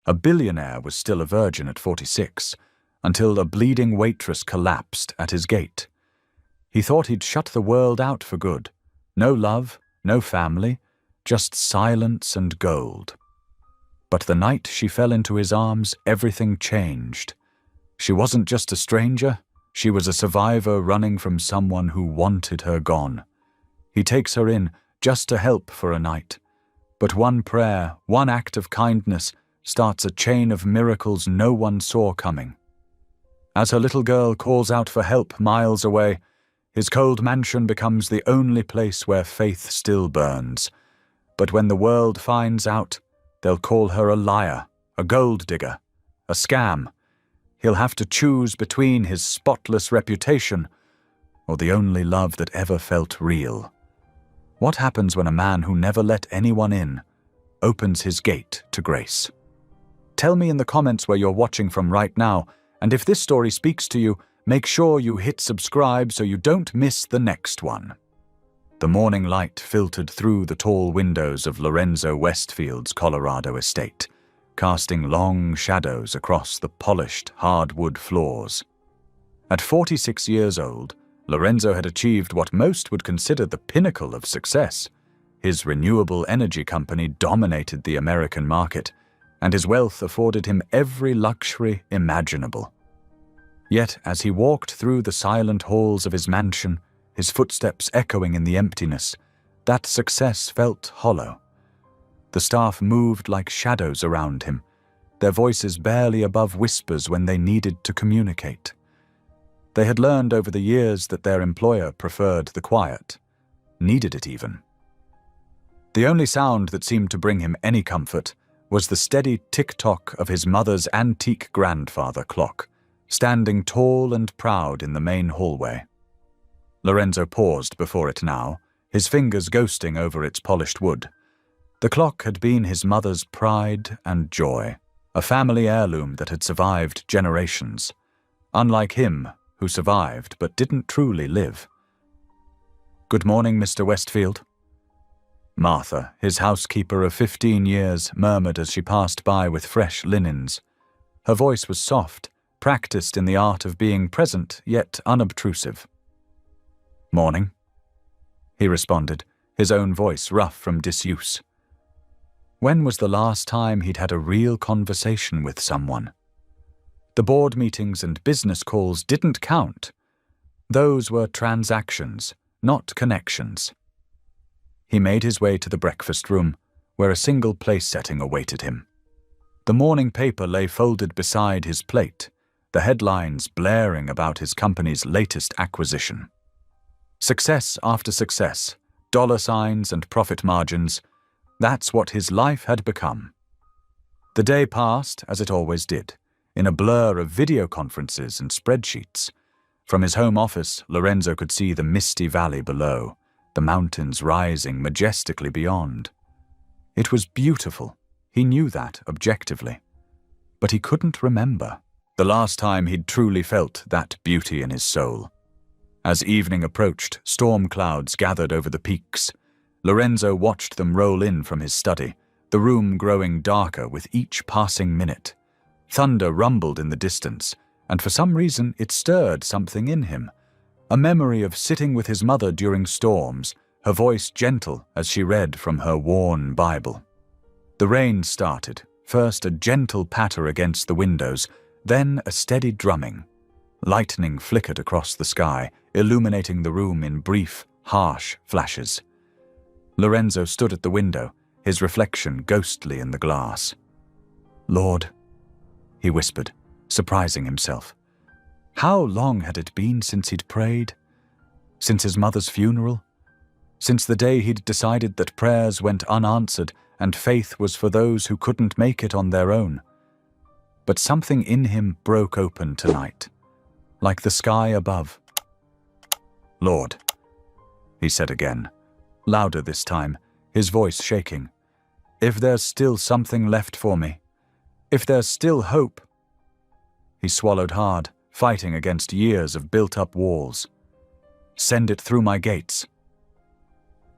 A billionaire was still a virgin at 46, until a bleeding waitress collapsed at his gate. He thought he'd shut the world out for good. No love, no family, just silence and gold. But the night she fell into his arms, everything changed. She wasn't just a stranger, she was a survivor running from someone who wanted her gone. He takes her in just to help for a night. But one prayer, one act of kindness, starts a chain of miracles no one saw coming. As her little girl calls out for help miles away, his cold mansion becomes the only place where faith still burns. But when the world finds out, they'll call her a liar, a gold digger, a scam. He'll have to choose between his spotless reputation or the only love that ever felt real. What happens when a man who never let anyone in opens his gate to grace? Tell me in the comments where you're watching from right now, and if this story speaks to you, make sure you hit subscribe so you don't miss the next one. The morning light filtered through the tall windows of Lorenzo Westfield's Colorado estate, casting long shadows across the polished hardwood floors. At 46 years old, Lorenzo had achieved what most would consider the pinnacle of success. His renewable energy company dominated the American market, and his wealth afforded him every luxury imaginable. Yet, as he walked through the silent halls of his mansion, his footsteps echoing in the emptiness, that success felt hollow. The staff moved like shadows around him, their voices barely above whispers when they needed to communicate. They had learned over the years that their employer preferred the quiet, needed it even. The only sound that seemed to bring him any comfort was the steady tick-tock of his mother's antique grandfather clock, standing tall and proud in the main hallway. Lorenzo paused before it now, his fingers ghosting over its polished wood. The clock had been his mother's pride and joy, a family heirloom that had survived generations. Unlike him, who survived but didn't truly live. "Good morning, Mr. Westfield." Martha, his housekeeper of 15 years, murmured as she passed by with fresh linens. Her voice was soft, practiced in the art of being present yet unobtrusive. "Morning," he responded, his own voice rough from disuse. When was the last time he'd had a real conversation with someone? The board meetings and business calls didn't count. Those were transactions, not connections. He made his way to the breakfast room, where a single place setting awaited him. The morning paper lay folded beside his plate, the headlines blaring about his company's latest acquisition. Success after success, dollar signs and profit margins, that's what his life had become. The day passed, as it always did, in a blur of video conferences and spreadsheets. From his home office, Lorenzo could see the misty valley below, the mountains rising majestically beyond. It was beautiful. He knew that objectively. But he couldn't remember the last time he'd truly felt that beauty in his soul. As evening approached, storm clouds gathered over the peaks. Lorenzo watched them roll in from his study, the room growing darker with each passing minute. Thunder rumbled in the distance, and for some reason it stirred something in him. A memory of sitting with his mother during storms, her voice gentle as she read from her worn Bible. The rain started, first a gentle patter against the windows, then a steady drumming. Lightning flickered across the sky, illuminating the room in brief, harsh flashes. Lorenzo stood at the window, his reflection ghostly in the glass. "Lord," he whispered, surprising himself. How long had it been since he'd prayed? Since his mother's funeral? Since the day he'd decided that prayers went unanswered and faith was for those who couldn't make it on their own? But something in him broke open tonight, like the sky above. "Lord," he said again, louder this time, his voice shaking. "If there's still something left for me, if there's still hope." He swallowed hard, fighting against years of built-up walls. "Send it through my gates."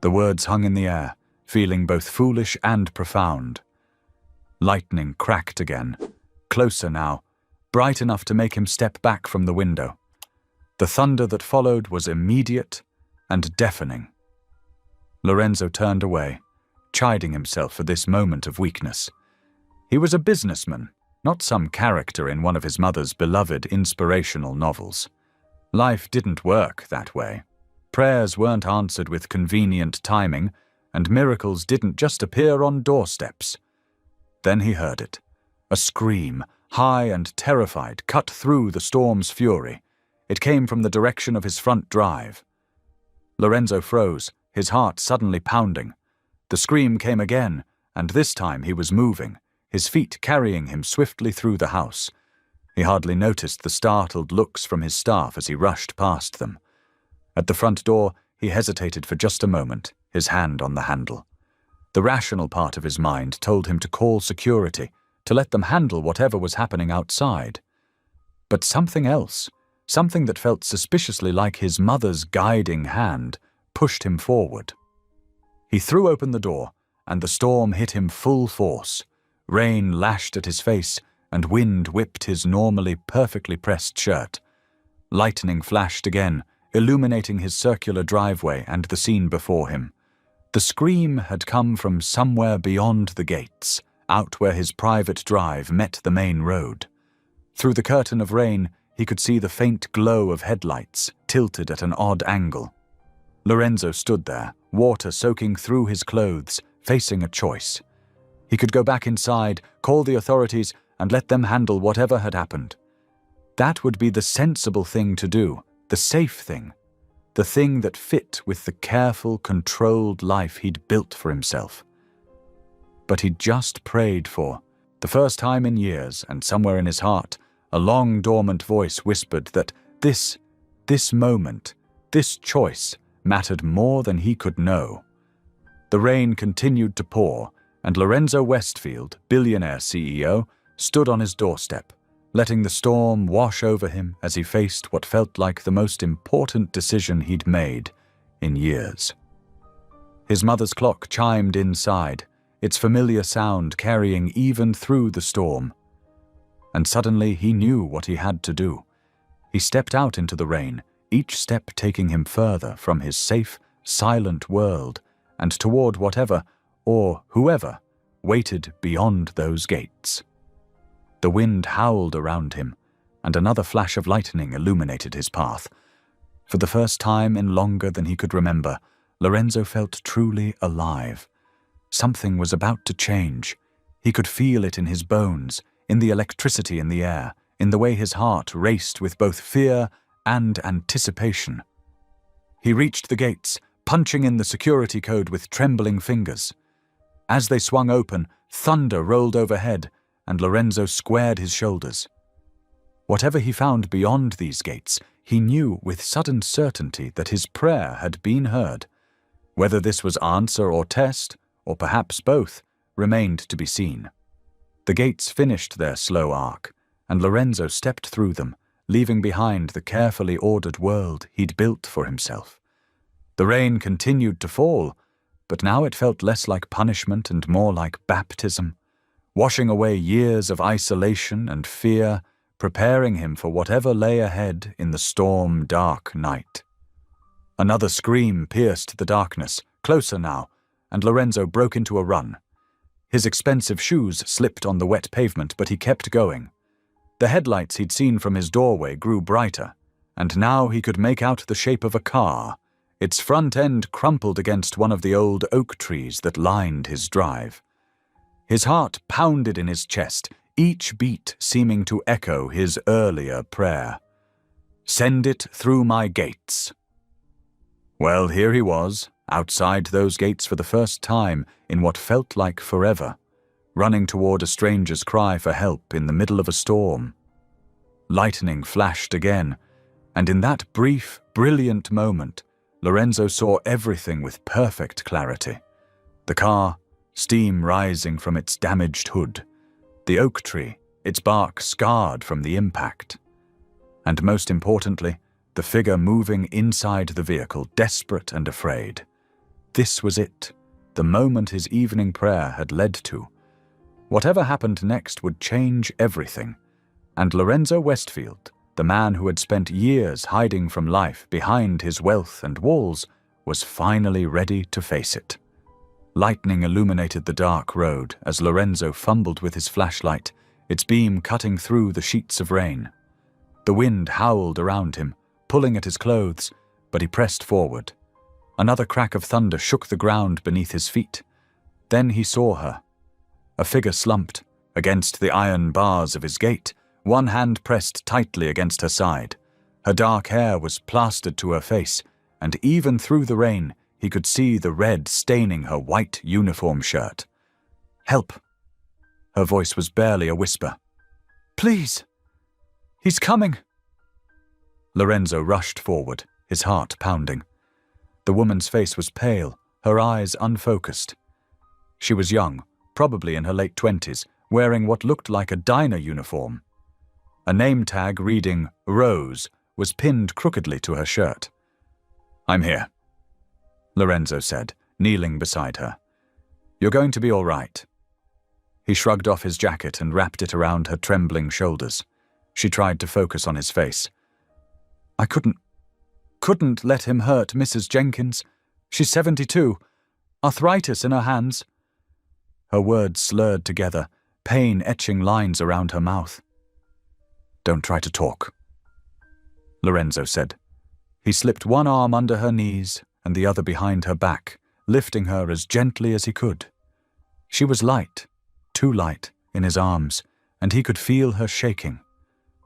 The words hung in the air, feeling both foolish and profound. Lightning cracked again, closer now, bright enough to make him step back from the window. The thunder that followed was immediate and deafening. Lorenzo turned away, chiding himself for this moment of weakness. He was a businessman, not some character in one of his mother's beloved inspirational novels. Life didn't work that way. Prayers weren't answered with convenient timing, and miracles didn't just appear on doorsteps. Then he heard it. A scream, high and terrified, cut through the storm's fury. It came from the direction of his front drive. Lorenzo froze, his heart suddenly pounding. The scream came again, and this time he was moving, his feet carrying him swiftly through the house. He hardly noticed the startled looks from his staff as he rushed past them. At the front door, he hesitated for just a moment, his hand on the handle. The rational part of his mind told him to call security, to let them handle whatever was happening outside. But something else, something that felt suspiciously like his mother's guiding hand, pushed him forward. He threw open the door, and the storm hit him full force. Rain lashed at his face, and wind whipped his normally perfectly pressed shirt. Lightning flashed again, illuminating his circular driveway and the scene before him. The scream had come from somewhere beyond the gates, out where his private drive met the main road. Through the curtain of rain, he could see the faint glow of headlights, tilted at an odd angle. Lorenzo stood there, water soaking through his clothes, facing a choice. He could go back inside, call the authorities, and let them handle whatever had happened. That would be the sensible thing to do, the safe thing, the thing that fit with the careful, controlled life he'd built for himself. But he'd just prayed for, the first time in years, and somewhere in his heart, a long dormant voice whispered that this moment, this choice, mattered more than he could know. The rain continued to pour, and Lorenzo Westfield, Billionaire CEO, stood on his doorstep, letting the storm wash over him as he faced what felt like the most important decision he'd made in years. His mother's clock chimed inside, its familiar sound carrying even through the storm. And suddenly he knew what he had to do. He stepped out into the rain, each step taking him further from his safe, silent world and toward whatever, or whoever, waited beyond those gates. The wind howled around him, and another flash of lightning illuminated his path. For the first time in longer than he could remember, Lorenzo felt truly alive. Something was about to change. He could feel it in his bones, in the electricity in the air, in the way his heart raced with both fear and anticipation. He reached the gates, punching in the security code with trembling fingers. As they swung open, thunder rolled overhead, and Lorenzo squared his shoulders. Whatever he found beyond these gates, he knew with sudden certainty that his prayer had been heard. Whether this was answer or test, or perhaps both, remained to be seen. The gates finished their slow arc, and Lorenzo stepped through them, leaving behind the carefully ordered world he'd built for himself. The rain continued to fall, but now it felt less like punishment and more like baptism, washing away years of isolation and fear, preparing him for whatever lay ahead in the storm-dark night. Another scream pierced the darkness, closer now, and Lorenzo broke into a run. His expensive shoes slipped on the wet pavement, but he kept going. The headlights he'd seen from his doorway grew brighter, and now he could make out the shape of a car, its front end crumpled against one of the old oak trees that lined his drive. His heart pounded in his chest, each beat seeming to echo his earlier prayer. "Send it through my gates." Well, here he was, outside those gates for the first time in what felt like forever, running toward a stranger's cry for help in the middle of a storm. Lightning flashed again, and in that brief, brilliant moment, Lorenzo saw everything with perfect clarity. The car, steam rising from its damaged hood. The oak tree, its bark scarred from the impact. And most importantly, the figure moving inside the vehicle, desperate and afraid. This was it, the moment his evening prayer had led to. Whatever happened next would change everything, and Lorenzo Westfield, the man who had spent years hiding from life behind his wealth and walls, was finally ready to face it. Lightning illuminated the dark road as Lorenzo fumbled with his flashlight, its beam cutting through the sheets of rain. The wind howled around him, pulling at his clothes, but he pressed forward. Another crack of thunder shook the ground beneath his feet. Then he saw her. A figure slumped against the iron bars of his gate, one hand pressed tightly against her side. Her dark hair was plastered to her face, and even through the rain, he could see the red staining her white uniform shirt. "Help!" Her voice was barely a whisper. "Please! He's coming!" Lorenzo rushed forward, his heart pounding. The woman's face was pale, her eyes unfocused. She was young, probably in her late 20s, wearing what looked like a diner uniform. A name tag reading Rose was pinned crookedly to her shirt. "I'm here," Lorenzo said, kneeling beside her. "You're going to be all right." He shrugged off his jacket and wrapped it around her trembling shoulders. She tried to focus on his face. "I couldn't let him hurt Mrs. Jenkins. She's 72. Arthritis in her hands." Her words slurred together, pain etching lines around her mouth. "Don't try to talk," Lorenzo said. He slipped one arm under her knees and the other behind her back, lifting her as gently as he could. She was light, too light, in his arms, and he could feel her shaking.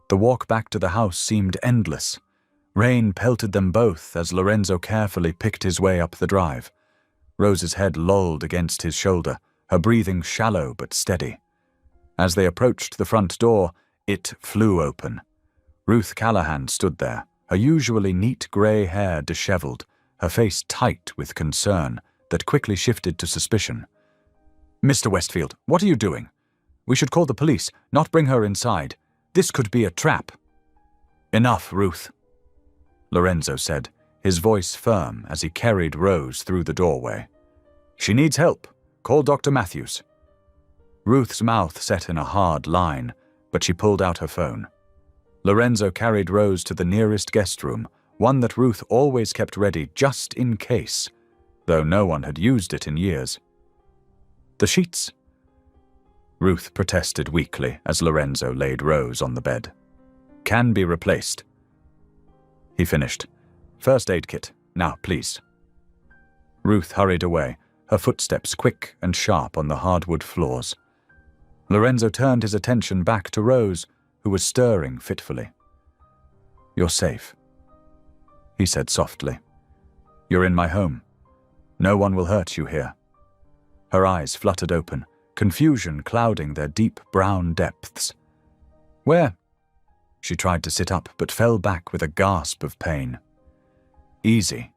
The walk back to the house seemed endless. Rain pelted them both as Lorenzo carefully picked his way up the drive. Rose's head lolled against his shoulder, her breathing shallow but steady. As they approached the front door, it flew open. Ruth Callahan stood there, her usually neat grey hair disheveled, her face tight with concern that quickly shifted to suspicion. "Mr. Westfield, what are you doing? We should call the police, not bring her inside. This could be a trap." "Enough, Ruth," Lorenzo said, his voice firm as he carried Rose through the doorway. "She needs help. Call Dr. Matthews." Ruth's mouth set in a hard line, but she pulled out her phone. Lorenzo carried Rose to the nearest guest room, one that Ruth always kept ready just in case, though no one had used it in years. "The sheets?" Ruth protested weakly as Lorenzo laid Rose on the bed. "Can be replaced." He finished. "First aid kit. Now, please." Ruth hurried away, her footsteps quick and sharp on the hardwood floors. Lorenzo turned his attention back to Rose, who was stirring fitfully. "You're safe," he said softly. "You're in my home. No one will hurt you here." Her eyes fluttered open, confusion clouding their deep brown depths. "Where?" She tried to sit up, but fell back with a gasp of pain. "Easy,"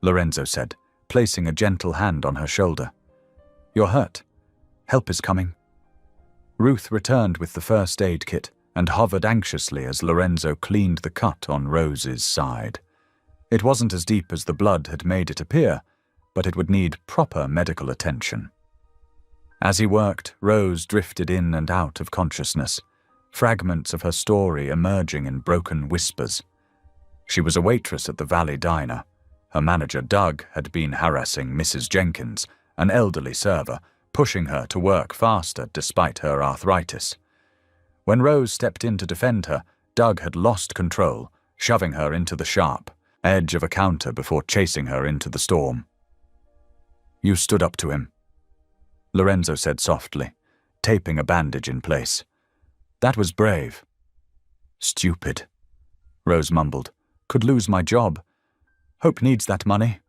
Lorenzo said, placing a gentle hand on her shoulder. "You're hurt. Help is coming." Ruth returned with the first aid kit and hovered anxiously as Lorenzo cleaned the cut on Rose's side. It wasn't as deep as the blood had made it appear, but it would need proper medical attention. As he worked, Rose drifted in and out of consciousness, fragments of her story emerging in broken whispers. She was a waitress at the Valley Diner. Her manager, Doug, had been harassing Mrs. Jenkins, an elderly server, pushing her to work faster despite her arthritis. When Rose stepped in to defend her, Doug had lost control, shoving her into the sharp edge of a counter before chasing her into the storm. "You stood up to him," Lorenzo said softly, taping a bandage in place. "That was brave." "Stupid," Rose mumbled. "Could lose my job. Hope needs that money."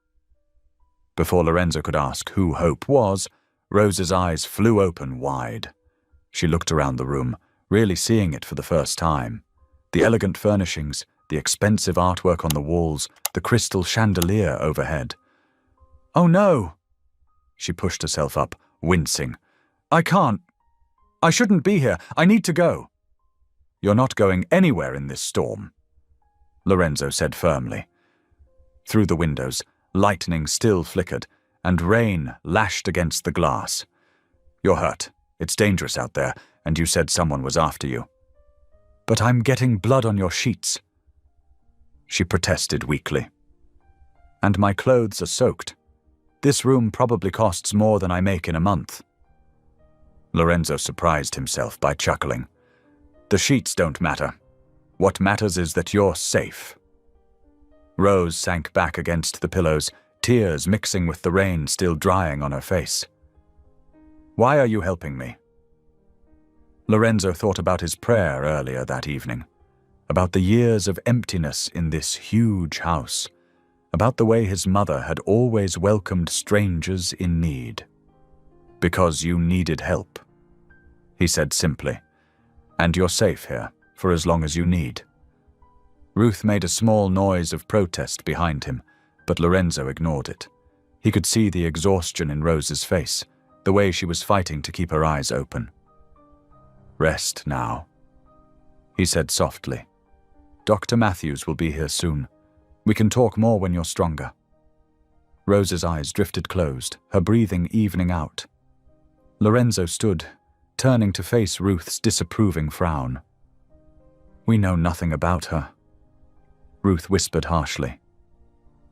Before Lorenzo could ask who Hope was, Rose's eyes flew open wide. She looked around the room, really seeing it for the first time. The elegant furnishings, the expensive artwork on the walls, the crystal chandelier overhead. "Oh no!" She pushed herself up, wincing. "I can't. I shouldn't be here. I need to go." "You're not going anywhere in this storm," Lorenzo said firmly. Through the windows, lightning still flickered, and rain lashed against the glass. "You're hurt. It's dangerous out there, and you said someone was after you." "But I'm getting blood on your sheets," she protested weakly. "And my clothes are soaked. This room probably costs more than I make in a month." Lorenzo surprised himself by chuckling. "The sheets don't matter. What matters is that you're safe." Rose sank back against the pillows, tears mixing with the rain still drying on her face. "Why are you helping me?" Lorenzo thought about his prayer earlier that evening, about the years of emptiness in this huge house, about the way his mother had always welcomed strangers in need. "Because you needed help," he said simply, "and you're safe here for as long as you need." Ruth made a small noise of protest behind him, but Lorenzo ignored it. He could see the exhaustion in Rose's face, the way she was fighting to keep her eyes open. "Rest now," he said softly. "Dr. Matthews will be here soon. We can talk more when you're stronger." Rose's eyes drifted closed, her breathing evening out. Lorenzo stood, turning to face Ruth's disapproving frown. "We know nothing about her," Ruth whispered harshly.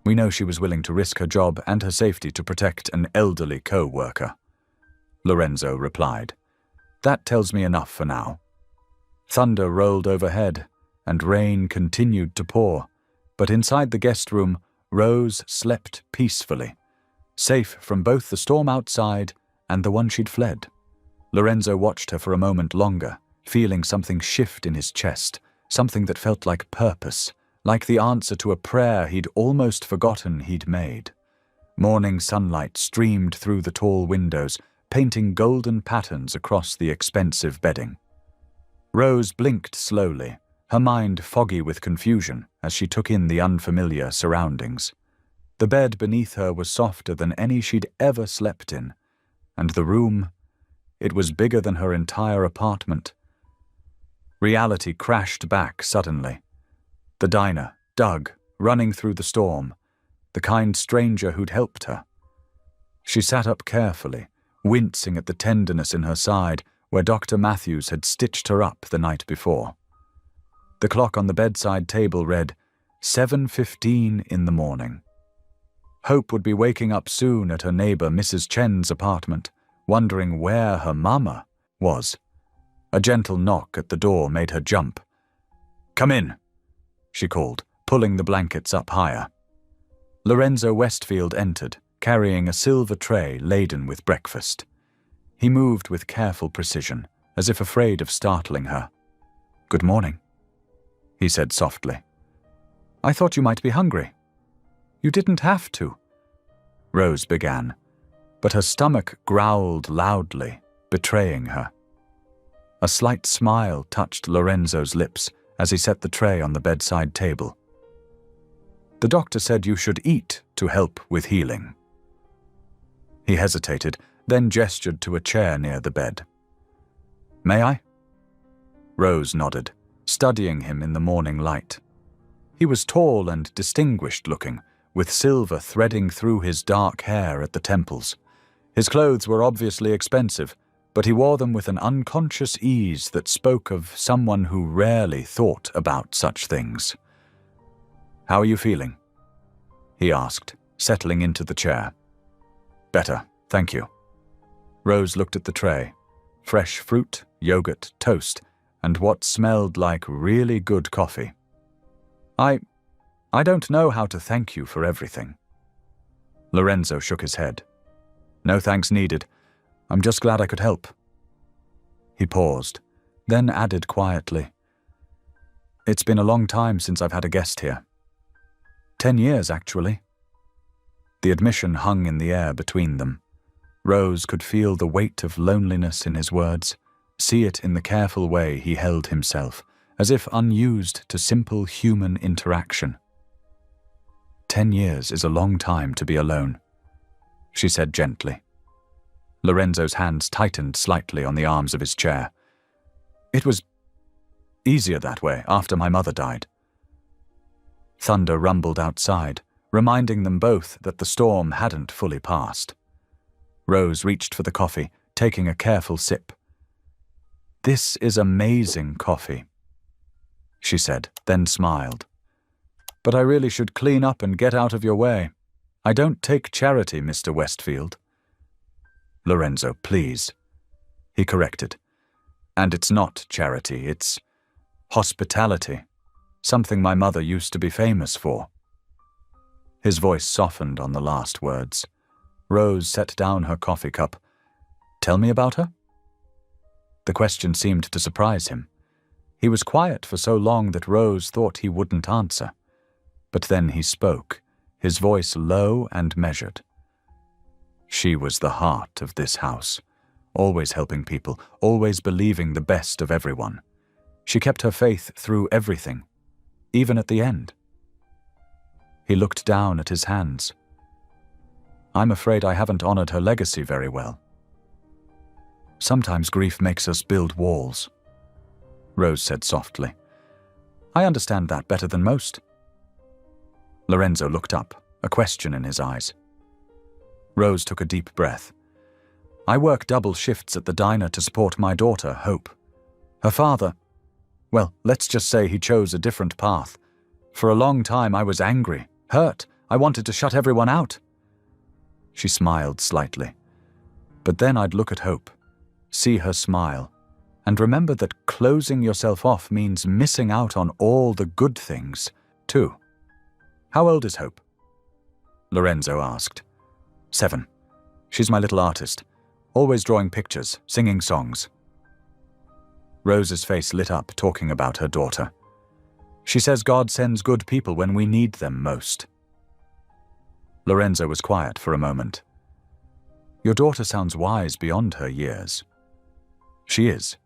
"We know she was willing to risk her job and her safety to protect an elderly co-worker," Lorenzo replied. "That tells me enough for now." Thunder rolled overhead, and rain continued to pour, but inside the guest room, Rose slept peacefully, safe from both the storm outside and the one she'd fled. Lorenzo watched her for a moment longer, feeling something shift in his chest, something that felt like purpose, like the answer to a prayer he'd almost forgotten he'd made. Morning sunlight streamed through the tall windows, painting golden patterns across the expensive bedding. Rose blinked slowly, her mind foggy with confusion as she took in the unfamiliar surroundings. The bed beneath her was softer than any she'd ever slept in, and the room, it was bigger than her entire apartment. Reality crashed back suddenly. The diner, Doug, running through the storm, the kind stranger who'd helped her. She sat up carefully, wincing at the tenderness in her side where Dr. Matthews had stitched her up the night before. The clock on the bedside table read 7:15 in the morning. Hope would be waking up soon at her neighbor Mrs. Chen's apartment, wondering where her mama was. A gentle knock at the door made her jump. "Come in," she called, pulling the blankets up higher. Lorenzo Westfield entered, carrying a silver tray laden with breakfast. He moved with careful precision, as if afraid of startling her. "Good morning," he said softly. "I thought you might be hungry." "You didn't have to," Rose began, but her stomach growled loudly, betraying her. A slight smile touched Lorenzo's lips as he set the tray on the bedside table. "The doctor said you should eat to help with healing." He hesitated, then gestured to a chair near the bed. "May I?" Rose nodded, studying him in the morning light. He was tall and distinguished-looking, with silver threading through his dark hair at the temples. His clothes were obviously expensive, but he wore them with an unconscious ease that spoke of someone who rarely thought about such things. "How are you feeling?" he asked, settling into the chair. "Better, thank you." Rose looked at the tray. Fresh fruit, yogurt, toast, and what smelled like really good coffee. I don't know how to thank you for everything." Lorenzo shook his head. "No thanks needed. I'm just glad I could help." He paused, then added quietly, "It's been a long time since I've had a guest here. 10 years, actually." The admission hung in the air between them. Rose could feel the weight of loneliness in his words, see it in the careful way he held himself, as if unused to simple human interaction. 10 years is a long time to be alone," she said gently. Lorenzo's hands tightened slightly on the arms of his chair. "It was easier that way after my mother died." Thunder rumbled outside, reminding them both that the storm hadn't fully passed. Rose reached for the coffee, taking a careful sip. "This is amazing coffee," she said, then smiled. "But I really should clean up and get out of your way. I don't take charity, Mr. Westfield." "Lorenzo, please," he corrected. "And it's not charity, it's hospitality, something my mother used to be famous for." His voice softened on the last words. Rose set down her coffee cup. "Tell me about her?" The question seemed to surprise him. He was quiet for so long that Rose thought he wouldn't answer. But then he spoke, his voice low and measured. "She was the heart of this house, always helping people, always believing the best of everyone. She kept her faith through everything, even at the end." He looked down at his hands. "I'm afraid I haven't honored her legacy very well." "Sometimes grief makes us build walls," Rose said softly. "I understand that better than most." Lorenzo looked up, a question in his eyes. Rose took a deep breath. "I work double shifts at the diner to support my daughter, Hope. Her father, well, let's just say he chose a different path. For a long time I was angry, hurt. I wanted to shut everyone out." She smiled slightly. "But then I'd look at Hope, see her smile, and remember that closing yourself off means missing out on all the good things, too." "How old is Hope?" Lorenzo asked. 7. She's my little artist, always drawing pictures, singing songs." Rose's face lit up talking about her daughter. "She says God sends good people when we need them most." Lorenzo was quiet for a moment. "Your daughter sounds wise beyond her years." "She is."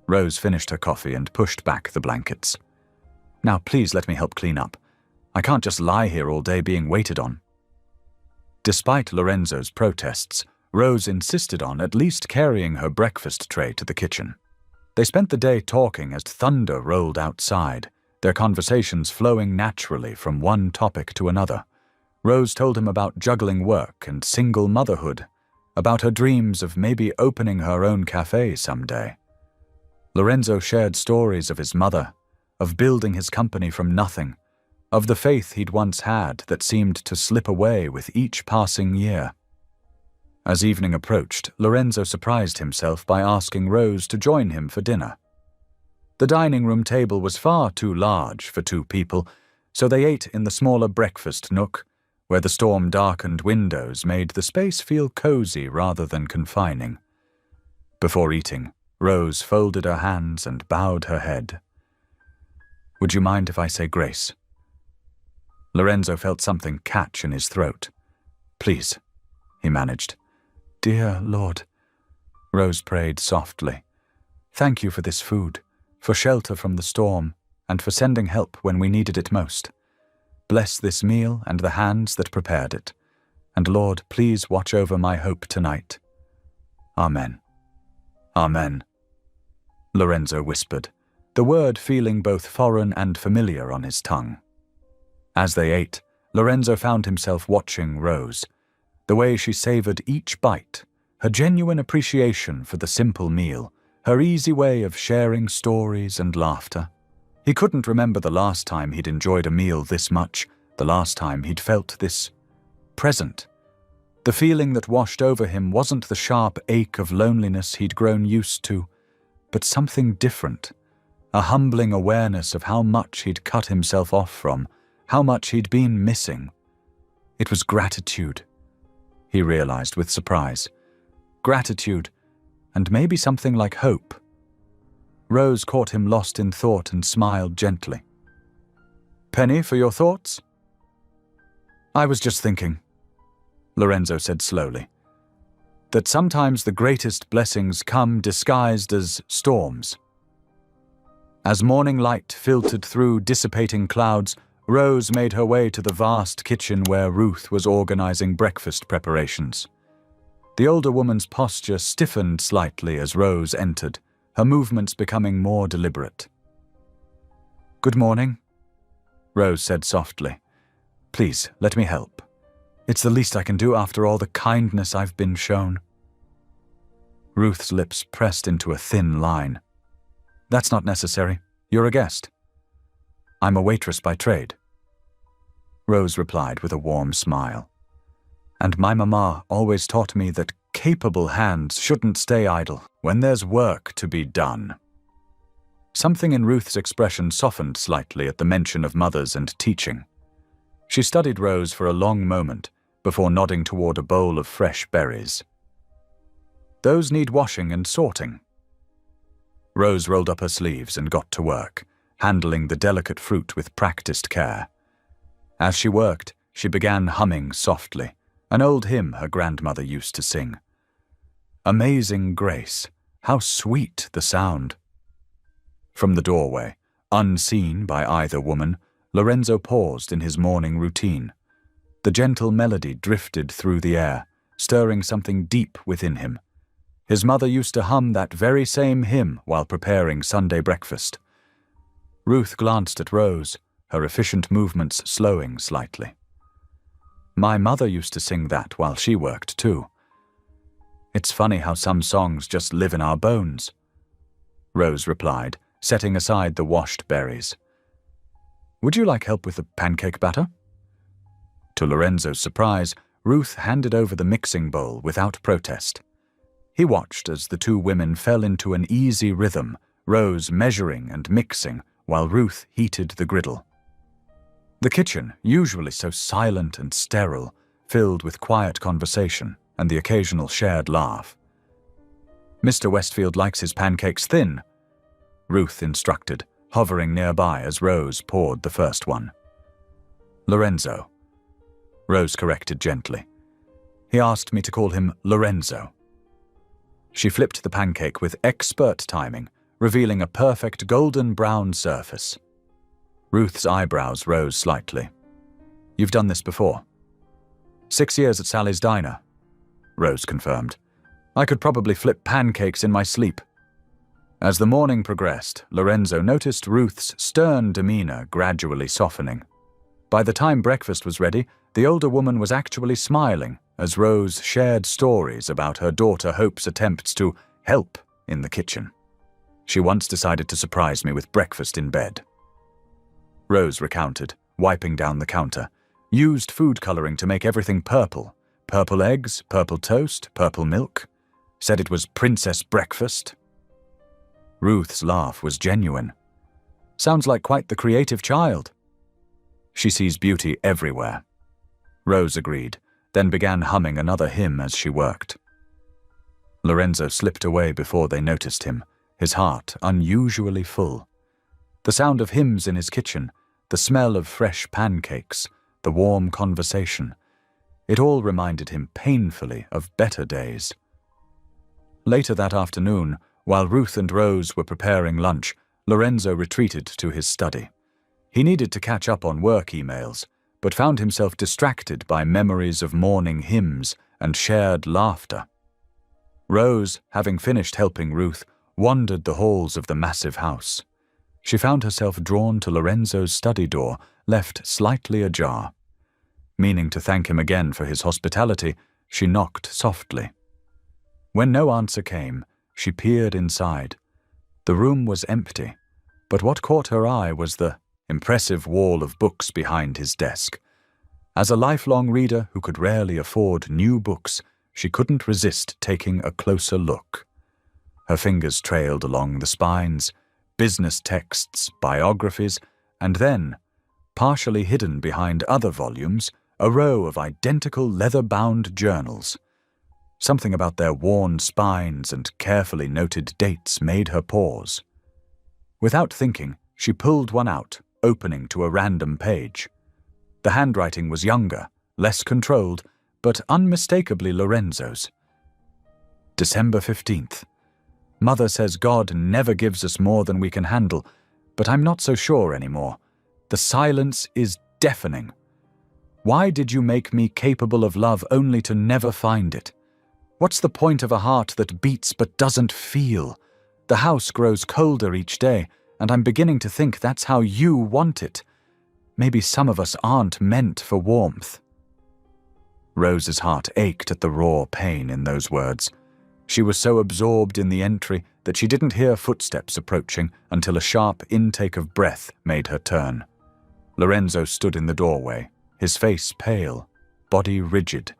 Rose finished her coffee and pushed back the blankets. "Now please let me help clean up. I can't just lie here all day being waited on." Despite Lorenzo's protests, Rose insisted on at least carrying her breakfast tray to the kitchen. They spent the day talking as thunder rolled outside, their conversations flowing naturally from one topic to another. Rose told him about juggling work and single motherhood, about her dreams of maybe opening her own cafe someday. Lorenzo shared stories of his mother, of building his company from nothing, of the faith he'd once had that seemed to slip away with each passing year. As evening approached, Lorenzo surprised himself by asking Rose to join him for dinner. The dining room table was far too large for 2 people, so they ate in the smaller breakfast nook, where the storm-darkened windows made the space feel cozy rather than confining. Before eating, Rose folded her hands and bowed her head. "Would you mind if I say grace?" Lorenzo felt something catch in his throat. "Please," he managed. "Dear Lord," Rose prayed softly, "thank you for this food, for shelter from the storm, and for sending help when we needed it most. Bless this meal and the hands that prepared it. And Lord, please watch over my Hope tonight. Amen." "Amen," Lorenzo whispered, the word feeling both foreign and familiar on his tongue. As they ate, Lorenzo found himself watching Rose, the way she savored each bite, her genuine appreciation for the simple meal, her easy way of sharing stories and laughter. He couldn't remember the last time he'd enjoyed a meal this much, the last time he'd felt this present. The feeling that washed over him wasn't the sharp ache of loneliness he'd grown used to, but something different, a humbling awareness of how much he'd cut himself off from, how much he'd been missing. It was gratitude, he realized with surprise. Gratitude, and maybe something like hope. Rose caught him lost in thought and smiled gently. "Penny, for your thoughts?" "I was just thinking," Lorenzo said slowly, "that sometimes the greatest blessings come disguised as storms." As morning light filtered through dissipating clouds, Rose made her way to the vast kitchen where Ruth was organizing breakfast preparations. The older woman's posture stiffened slightly as Rose entered, her movements becoming more deliberate. "Good morning," Rose said softly. "Please, let me help. It's the least I can do after all the kindness I've been shown." Ruth's lips pressed into a thin line. "That's not necessary. You're a guest." "I'm a waitress by trade," Rose replied with a warm smile. "And my mama always taught me that capable hands shouldn't stay idle when there's work to be done." Something in Ruth's expression softened slightly at the mention of mothers and teaching. She studied Rose for a long moment before nodding toward a bowl of fresh berries. "Those need washing and sorting." Rose rolled up her sleeves and got to work, handling the delicate fruit with practiced care. As she worked, she began humming softly, an old hymn her grandmother used to sing. Amazing grace, how sweet the sound. From the doorway, unseen by either woman, Lorenzo paused in his morning routine. The gentle melody drifted through the air, stirring something deep within him. His mother used to hum that very same hymn while preparing Sunday breakfast. Ruth glanced at Rose, her efficient movements slowing slightly. "My mother used to sing that while she worked too. It's funny how some songs just live in our bones," Rose replied, setting aside the washed berries. "Would you like help with the pancake batter?" To Lorenzo's surprise, Ruth handed over the mixing bowl without protest. He watched as the two women fell into an easy rhythm, Rose measuring and mixing while Ruth heated the griddle. The kitchen, usually so silent and sterile, filled with quiet conversation and the occasional shared laugh. "Mr. Westfield likes his pancakes thin," Ruth instructed, hovering nearby as Rose poured the first one. "Lorenzo," Rose corrected gently. "He asked me to call him Lorenzo." She flipped the pancake with expert timing, revealing a perfect golden brown surface. Ruth's eyebrows rose slightly. "You've done this before?" 6 years at Sally's Diner," Rose confirmed. "I could probably flip pancakes in my sleep." As the morning progressed, Lorenzo noticed Ruth's stern demeanor gradually softening. By the time breakfast was ready, the older woman was actually smiling as Rose shared stories about her daughter Hope's attempts to help in the kitchen. "She once decided to surprise me with breakfast in bed," Rose recounted, wiping down the counter. "Used food coloring to make everything purple. Purple eggs, purple toast, purple milk. Said it was princess breakfast." Ruth's laugh was genuine. "Sounds like quite the creative child." "She sees beauty everywhere," Rose agreed, then began humming another hymn as she worked. Lorenzo slipped away before they noticed him, his heart unusually full. The sound of hymns in his kitchen, the smell of fresh pancakes, the warm conversation, it all reminded him painfully of better days. Later that afternoon, while Ruth and Rose were preparing lunch, Lorenzo retreated to his study. He needed to catch up on work emails, but found himself distracted by memories of morning hymns and shared laughter. Rose, having finished helping Ruth, wandered the halls of the massive house. She found herself drawn to Lorenzo's study door, left slightly ajar. Meaning to thank him again for his hospitality, she knocked softly. When no answer came, she peered inside. The room was empty, but what caught her eye was the impressive wall of books behind his desk. As a lifelong reader who could rarely afford new books, she couldn't resist taking a closer look. Her fingers trailed along the spines, business texts, biographies, and then, partially hidden behind other volumes, a row of identical leather-bound journals. Something about their worn spines and carefully noted dates made her pause. Without thinking, she pulled one out, opening to a random page. The handwriting was younger, less controlled, but unmistakably Lorenzo's. December 15th. Mother says God never gives us more than we can handle, but I'm not so sure anymore. The silence is deafening. Why did you make me capable of love only to never find it? What's the point of a heart that beats but doesn't feel? The house grows colder each day, and I'm beginning to think that's how you want it. Maybe some of us aren't meant for warmth. Rose's heart ached at the raw pain in those words. She was so absorbed in the entry that she didn't hear footsteps approaching until a sharp intake of breath made her turn. Lorenzo stood in the doorway, his face pale, body rigid.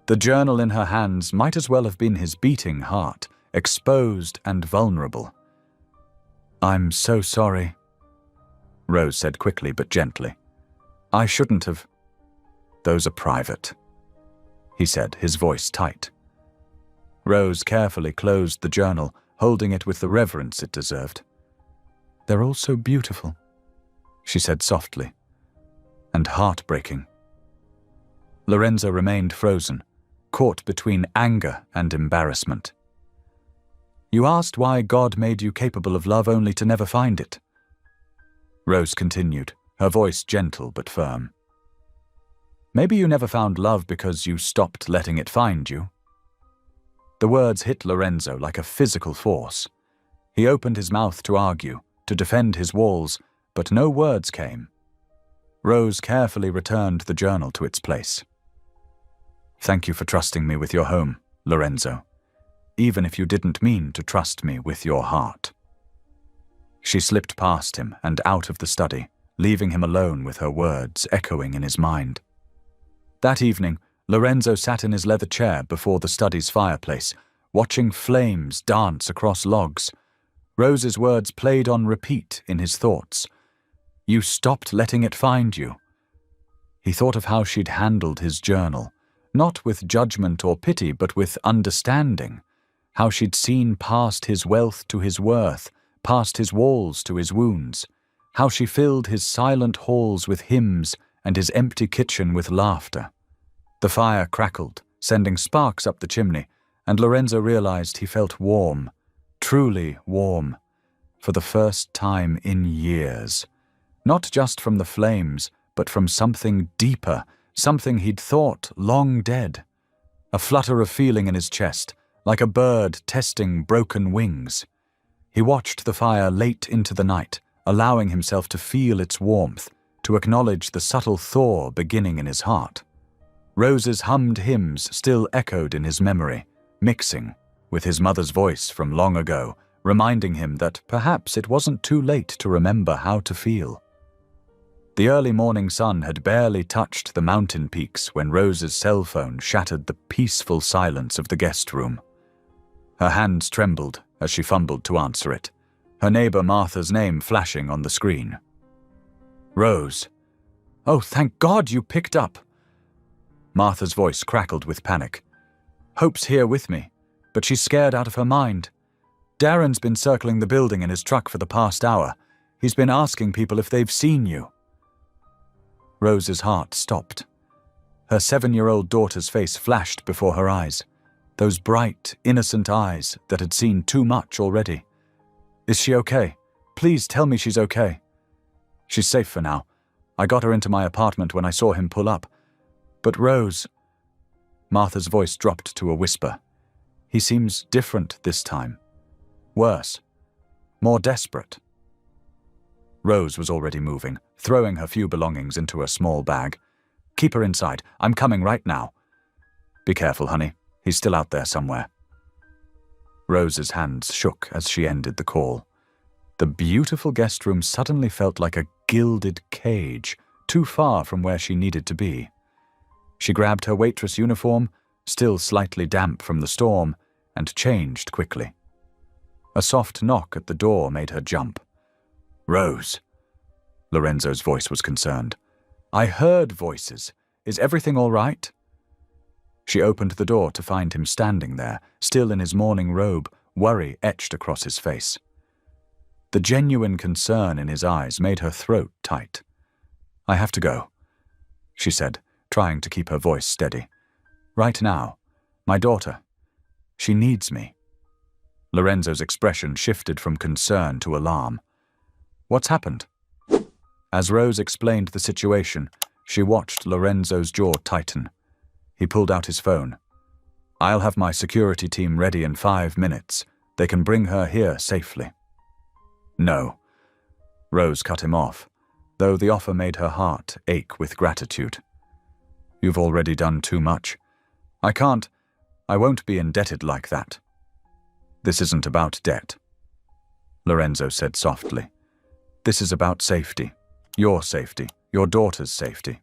The journal in her hands might as well have been his beating heart, exposed and vulnerable. "I'm so sorry," Rose said quickly but gently. "I shouldn't have." "Those are private," he said, his voice tight. Rose carefully closed the journal, holding it with the reverence it deserved. "They're all so beautiful," she said softly, "and heartbreaking." Lorenzo remained frozen, caught between anger and embarrassment. "You asked why God made you capable of love only to never find it." Rose continued, her voice gentle but firm. "Maybe you never found love because you stopped letting it find you." The words hit Lorenzo like a physical force. He opened his mouth to argue, to defend his walls, but no words came. Rose carefully returned the journal to its place. "Thank you for trusting me with your home, Lorenzo, even if you didn't mean to trust me with your heart." She slipped past him and out of the study, leaving him alone with her words echoing in his mind. That evening, Lorenzo sat in his leather chair before the study's fireplace, watching flames dance across logs. Rose's words played on repeat in his thoughts. "You stopped letting it find you." He thought of how she'd handled his journal, not with judgment or pity, but with understanding. How she'd seen past his wealth to his worth, past his walls to his wounds. How she filled his silent halls with hymns and his empty kitchen with laughter. The fire crackled, sending sparks up the chimney, and Lorenzo realized he felt warm, truly warm, for the first time in years. Not just from the flames, but from something deeper, something he'd thought long dead. A flutter of feeling in his chest, like a bird testing broken wings. He watched the fire late into the night, allowing himself to feel its warmth, to acknowledge the subtle thaw beginning in his heart. Rose's hummed hymns still echoed in his memory, mixing with his mother's voice from long ago, reminding him that perhaps it wasn't too late to remember how to feel. The early morning sun had barely touched the mountain peaks when Rose's cell phone shattered the peaceful silence of the guest room. Her hands trembled as she fumbled to answer it, her neighbor Martha's name flashing on the screen. "Rose. Oh, thank God you picked up." Martha's voice crackled with panic. "Hope's here with me, but she's scared out of her mind. Darren's been circling the building in his truck for the past hour. He's been asking people if they've seen you." Rose's heart stopped. Her 7-year-old daughter's face flashed before her eyes, those bright, innocent eyes that had seen too much already. "Is she okay? Please tell me she's okay." "She's safe for now. I got her into my apartment when I saw him pull up. But Rose..." Martha's voice dropped to a whisper. "He seems different this time. Worse. More desperate." Rose was already moving, throwing her few belongings into a small bag. "Keep her inside. I'm coming right now." "Be careful, honey. He's still out there somewhere." Rose's hands shook as she ended the call. The beautiful guest room suddenly felt like a gilded cage, too far from where she needed to be. She grabbed her waitress uniform, still slightly damp from the storm, and changed quickly. A soft knock at the door made her jump. "Rose." Lorenzo's voice was concerned. "I heard voices. Is everything all right?" She opened the door to find him standing there, still in his morning robe, worry etched across his face. The genuine concern in his eyes made her throat tight. "I have to go," she said, trying to keep her voice steady. "Right now. My daughter. She needs me." Lorenzo's expression shifted from concern to alarm. "What's happened?" As Rose explained the situation, she watched Lorenzo's jaw tighten. He pulled out his phone. "I'll have my security team ready in 5 minutes. They can bring her here safely." "No." Rose cut him off, though the offer made her heart ache with gratitude. "You've already done too much. I won't be indebted like that." This isn't about debt, Lorenzo said softly. This is about safety. Your safety. Your daughter's safety.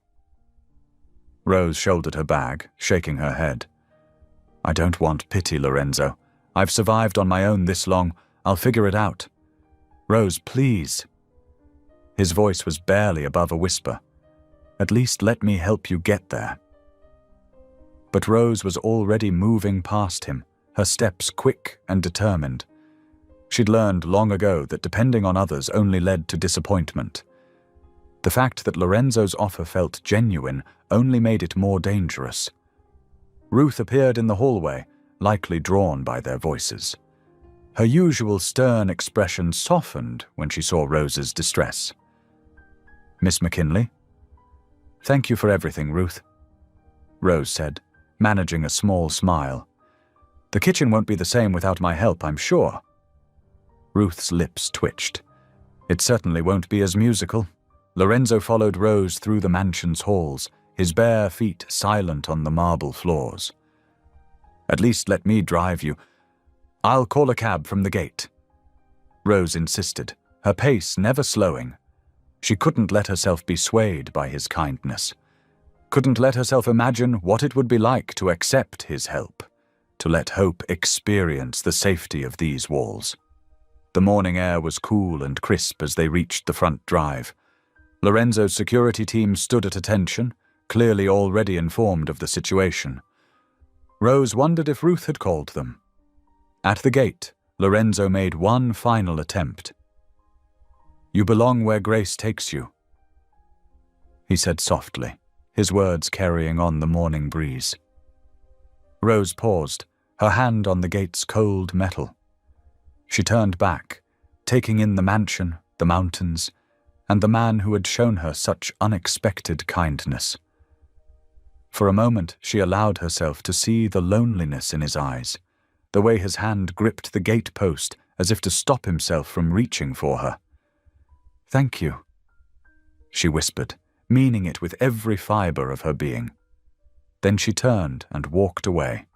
Rose shouldered her bag, shaking her head. I don't want pity, Lorenzo. I've survived on my own this long. I'll figure it out. Rose, please. His voice was barely above a whisper. At least let me help you get there. But Rose was already moving past him, her steps quick and determined. She'd learned long ago that depending on others only led to disappointment. The fact that Lorenzo's offer felt genuine only made it more dangerous. Ruth appeared in the hallway, likely drawn by their voices. Her usual stern expression softened when she saw Rose's distress. Miss McKinley? Thank you for everything, Ruth, Rose said, managing a small smile. The kitchen won't be the same without my help, I'm sure. Ruth's lips twitched. It certainly won't be as musical. Lorenzo followed Rose through the mansion's halls, his bare feet silent on the marble floors. At least let me drive you. I'll call a cab from the gate. Rose insisted, her pace never slowing. She couldn't let herself be swayed by his kindness. Couldn't let herself imagine what it would be like to accept his help, to let hope experience the safety of these walls. The morning air was cool and crisp as they reached the front drive. Lorenzo's security team stood at attention, clearly already informed of the situation. Rose wondered if Ruth had called them. At the gate, Lorenzo made one final attempt. You belong where grace takes you, he said softly, his words carrying on the morning breeze. Rose paused, her hand on the gate's cold metal. She turned back, taking in the mansion, the mountains, and the man who had shown her such unexpected kindness. For a moment, she allowed herself to see the loneliness in his eyes, the way his hand gripped the gate post as if to stop himself from reaching for her. Thank you, she whispered, meaning it with every fiber of her being. Then she turned and walked away,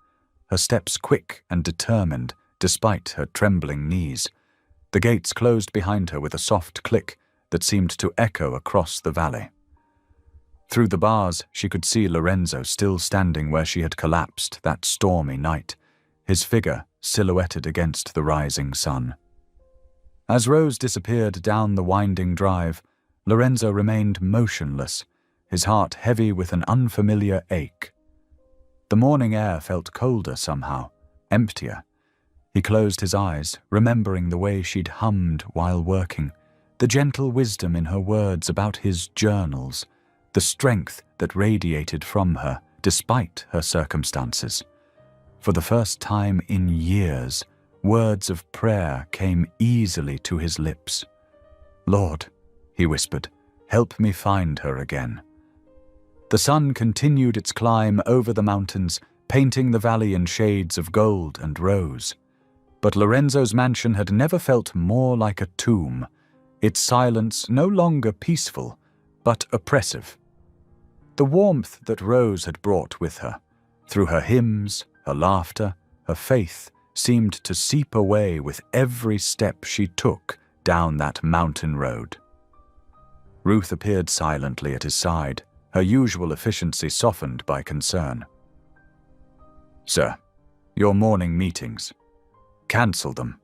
her steps quick and determined despite her trembling knees. The gates closed behind her with a soft click that seemed to echo across the valley. Through the bars, she could see Lorenzo still standing where she had collapsed that stormy night, his figure silhouetted against the rising sun. As Rose disappeared down the winding drive, Lorenzo remained motionless, his heart heavy with an unfamiliar ache. The morning air felt colder somehow, emptier. He closed his eyes, remembering the way she'd hummed while working, the gentle wisdom in her words about his journals, the strength that radiated from her despite her circumstances. For the first time in years, words of prayer came easily to his lips. Lord, he whispered, help me find her again. The sun continued its climb over the mountains, painting the valley in shades of gold and rose. But Lorenzo's mansion had never felt more like a tomb, its silence no longer peaceful, but oppressive. The warmth that Rose had brought with her, through her hymns, her laughter, her faith, seemed to seep away with every step she took down that mountain road. Ruth appeared silently at his side, her usual efficiency softened by concern. Sir, your morning meetings. Cancel them,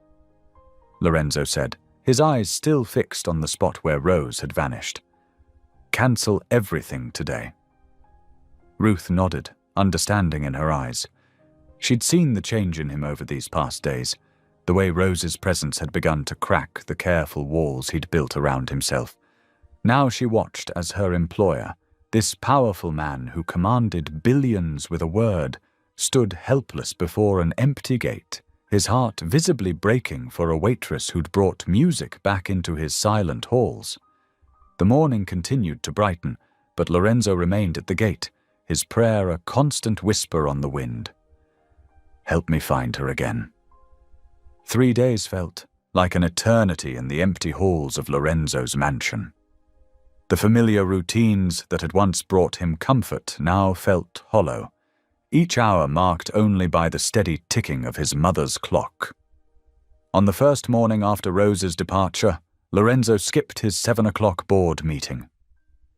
Lorenzo said, his eyes still fixed on the spot where Rose had vanished. Cancel everything today. Ruth nodded, understanding in her eyes. She'd seen the change in him over these past days, the way Rose's presence had begun to crack the careful walls he'd built around himself. Now she watched as her employer, this powerful man who commanded billions with a word, stood helpless before an empty gate, his heart visibly breaking for a waitress who'd brought music back into his silent halls. The morning continued to brighten, but Lorenzo remained at the gate, his prayer a constant whisper on the wind. Help me find her again. 3 days felt like an eternity in the empty halls of Lorenzo's mansion. The familiar routines that had once brought him comfort now felt hollow, each hour marked only by the steady ticking of his mother's clock. On the first morning after Rose's departure, Lorenzo skipped his 7 o'clock board meeting.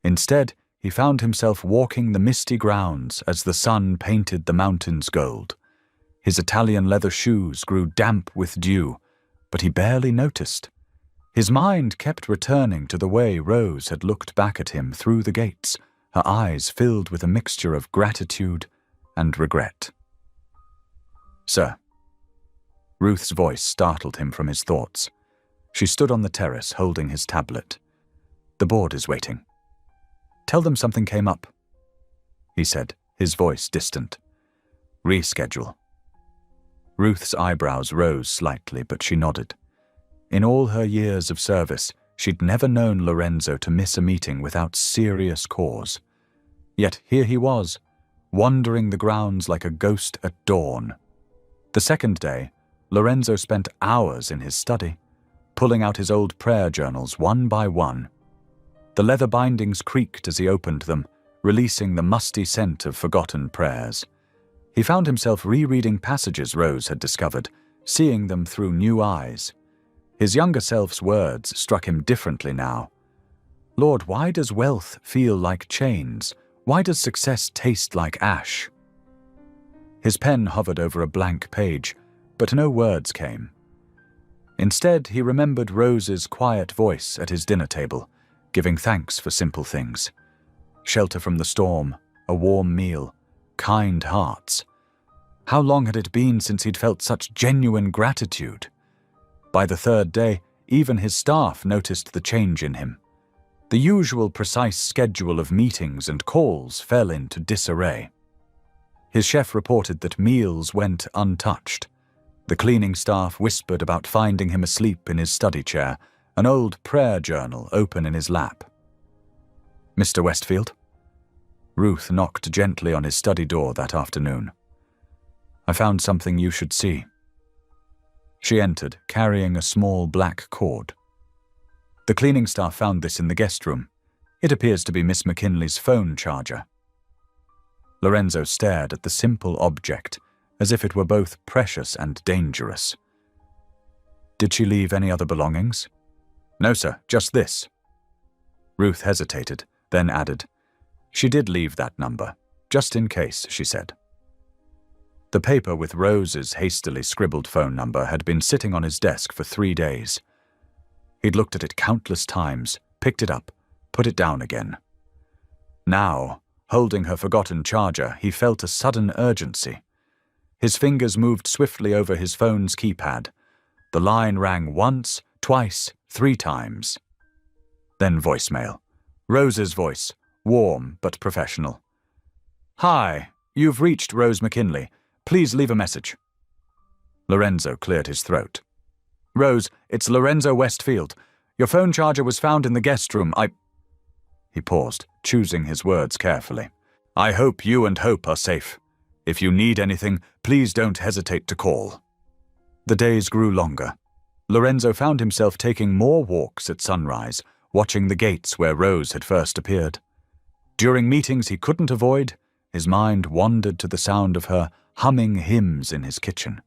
Instead, he found himself walking the misty grounds as the sun painted the mountains gold. His Italian leather shoes grew damp with dew, but he barely noticed. His mind kept returning to the way Rose had looked back at him through the gates, her eyes filled with a mixture of gratitude and regret. "Sir." Ruth's voice startled him from his thoughts. She stood on the terrace holding his tablet. "The board is waiting." "Tell them something came up," he said, his voice distant. "Reschedule." Ruth's eyebrows rose slightly, but she nodded. In all her years of service, she'd never known Lorenzo to miss a meeting without serious cause. Yet here he was, wandering the grounds like a ghost at dawn. The second day, Lorenzo spent hours in his study, pulling out his old prayer journals one by one. The leather bindings creaked as he opened them, releasing the musty scent of forgotten prayers. He found himself rereading passages Rose had discovered, seeing them through new eyes. His younger self's words struck him differently now. "Lord, why does wealth feel like chains? Why does success taste like ash?" His pen hovered over a blank page, but no words came. Instead, he remembered Rose's quiet voice at his dinner table, giving thanks for simple things. Shelter from the storm, a warm meal, kind hearts. How long had it been since he'd felt such genuine gratitude? By the third day, even his staff noticed the change in him. The usual precise schedule of meetings and calls fell into disarray. His chef reported that meals went untouched. The cleaning staff whispered about finding him asleep in his study chair, an old prayer journal open in his lap. "Mr. Westfield?" Ruth knocked gently on his study door that afternoon. "I found something you should see." She entered, carrying a small black cord. "The cleaning staff found this in the guest room. It appears to be Miss McKinley's phone charger." Lorenzo stared at the simple object, as if it were both precious and dangerous. "Did she leave any other belongings?" "No, sir, just this." Ruth hesitated, then added, "She did leave that number, just in case," she said. The paper with Rose's hastily scribbled phone number had been sitting on his desk for 3 days. He'd looked at it countless times, picked it up, put it down again. Now, holding her forgotten charger, he felt a sudden urgency. His fingers moved swiftly over his phone's keypad. The line rang once, twice, 3 times. Then voicemail. Rose's voice, warm but professional. "Hi, you've reached Rose McKinley. Please leave a message." Lorenzo cleared his throat. "Rose, it's Lorenzo Westfield. Your phone charger was found in the guest room. He paused, choosing his words carefully. "I hope you and Hope are safe. If you need anything, please don't hesitate to call." The days grew longer. Lorenzo found himself taking more walks at sunrise, watching the gates where Rose had first appeared. During meetings he couldn't avoid, his mind wandered to the sound of her humming hymns in his kitchen.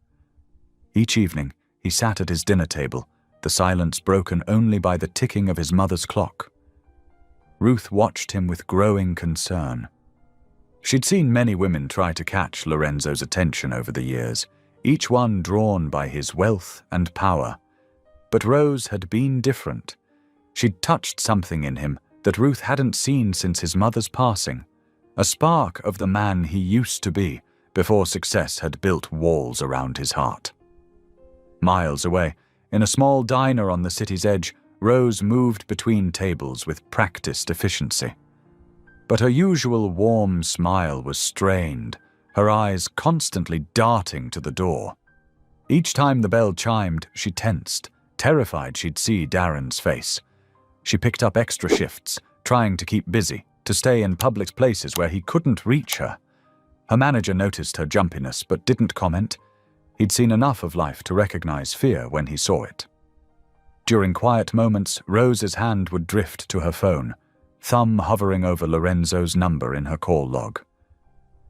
Each evening, he sat at his dinner table, the silence broken only by the ticking of his mother's clock. Ruth watched him with growing concern. She'd seen many women try to catch Lorenzo's attention over the years, each one drawn by his wealth and power. But Rose had been different. She'd touched something in him that Ruth hadn't seen since his mother's passing, a spark of the man he used to be before success had built walls around his heart. Miles away, in a small diner on the city's edge, Rose moved between tables with practiced efficiency. But her usual warm smile was strained, her eyes constantly darting to the door. Each time the bell chimed, she tensed, terrified she'd see Darren's face. She picked up extra shifts, trying to keep busy, to stay in public places where he couldn't reach her. Her manager noticed her jumpiness but didn't comment. He'd seen enough of life to recognize fear when he saw it. During quiet moments, Rose's hand would drift to her phone, thumb hovering over Lorenzo's number in her call log.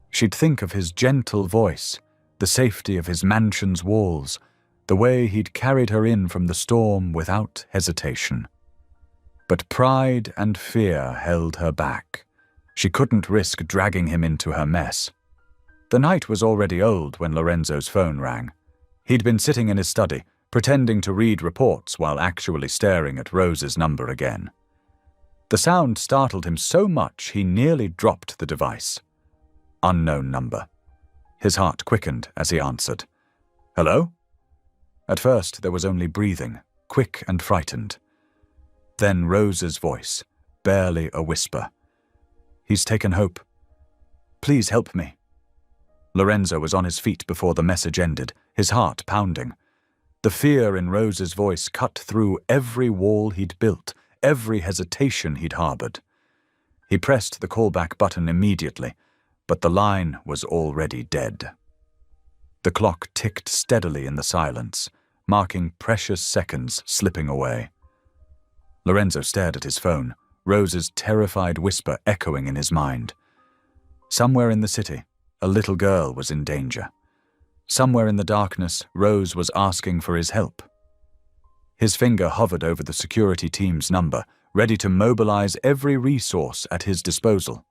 She'd think of his gentle voice, the safety of his mansion's walls, the way he'd carried her in from the storm without hesitation. But pride and fear held her back. She couldn't risk dragging him into her mess. The night was already old when Lorenzo's phone rang. He'd been sitting in his study, pretending to read reports while actually staring at Rose's number again. The sound startled him so much he nearly dropped the device. Unknown number. His heart quickened as he answered. "Hello?" At first there was only breathing, quick and frightened. Then Rose's voice, barely a whisper. "He's taken Hope. Please help me." Lorenzo was on his feet before the message ended, his heart pounding. The fear in Rose's voice cut through every wall he'd built, every hesitation he'd harbored. He pressed the callback button immediately, but the line was already dead. The clock ticked steadily in the silence, marking precious seconds slipping away. Lorenzo stared at his phone, Rose's terrified whisper echoing in his mind. Somewhere in the city, a little girl was in danger. Somewhere in the darkness, Rose was asking for his help. His finger hovered over the security team's number, ready to mobilize every resource at his disposal.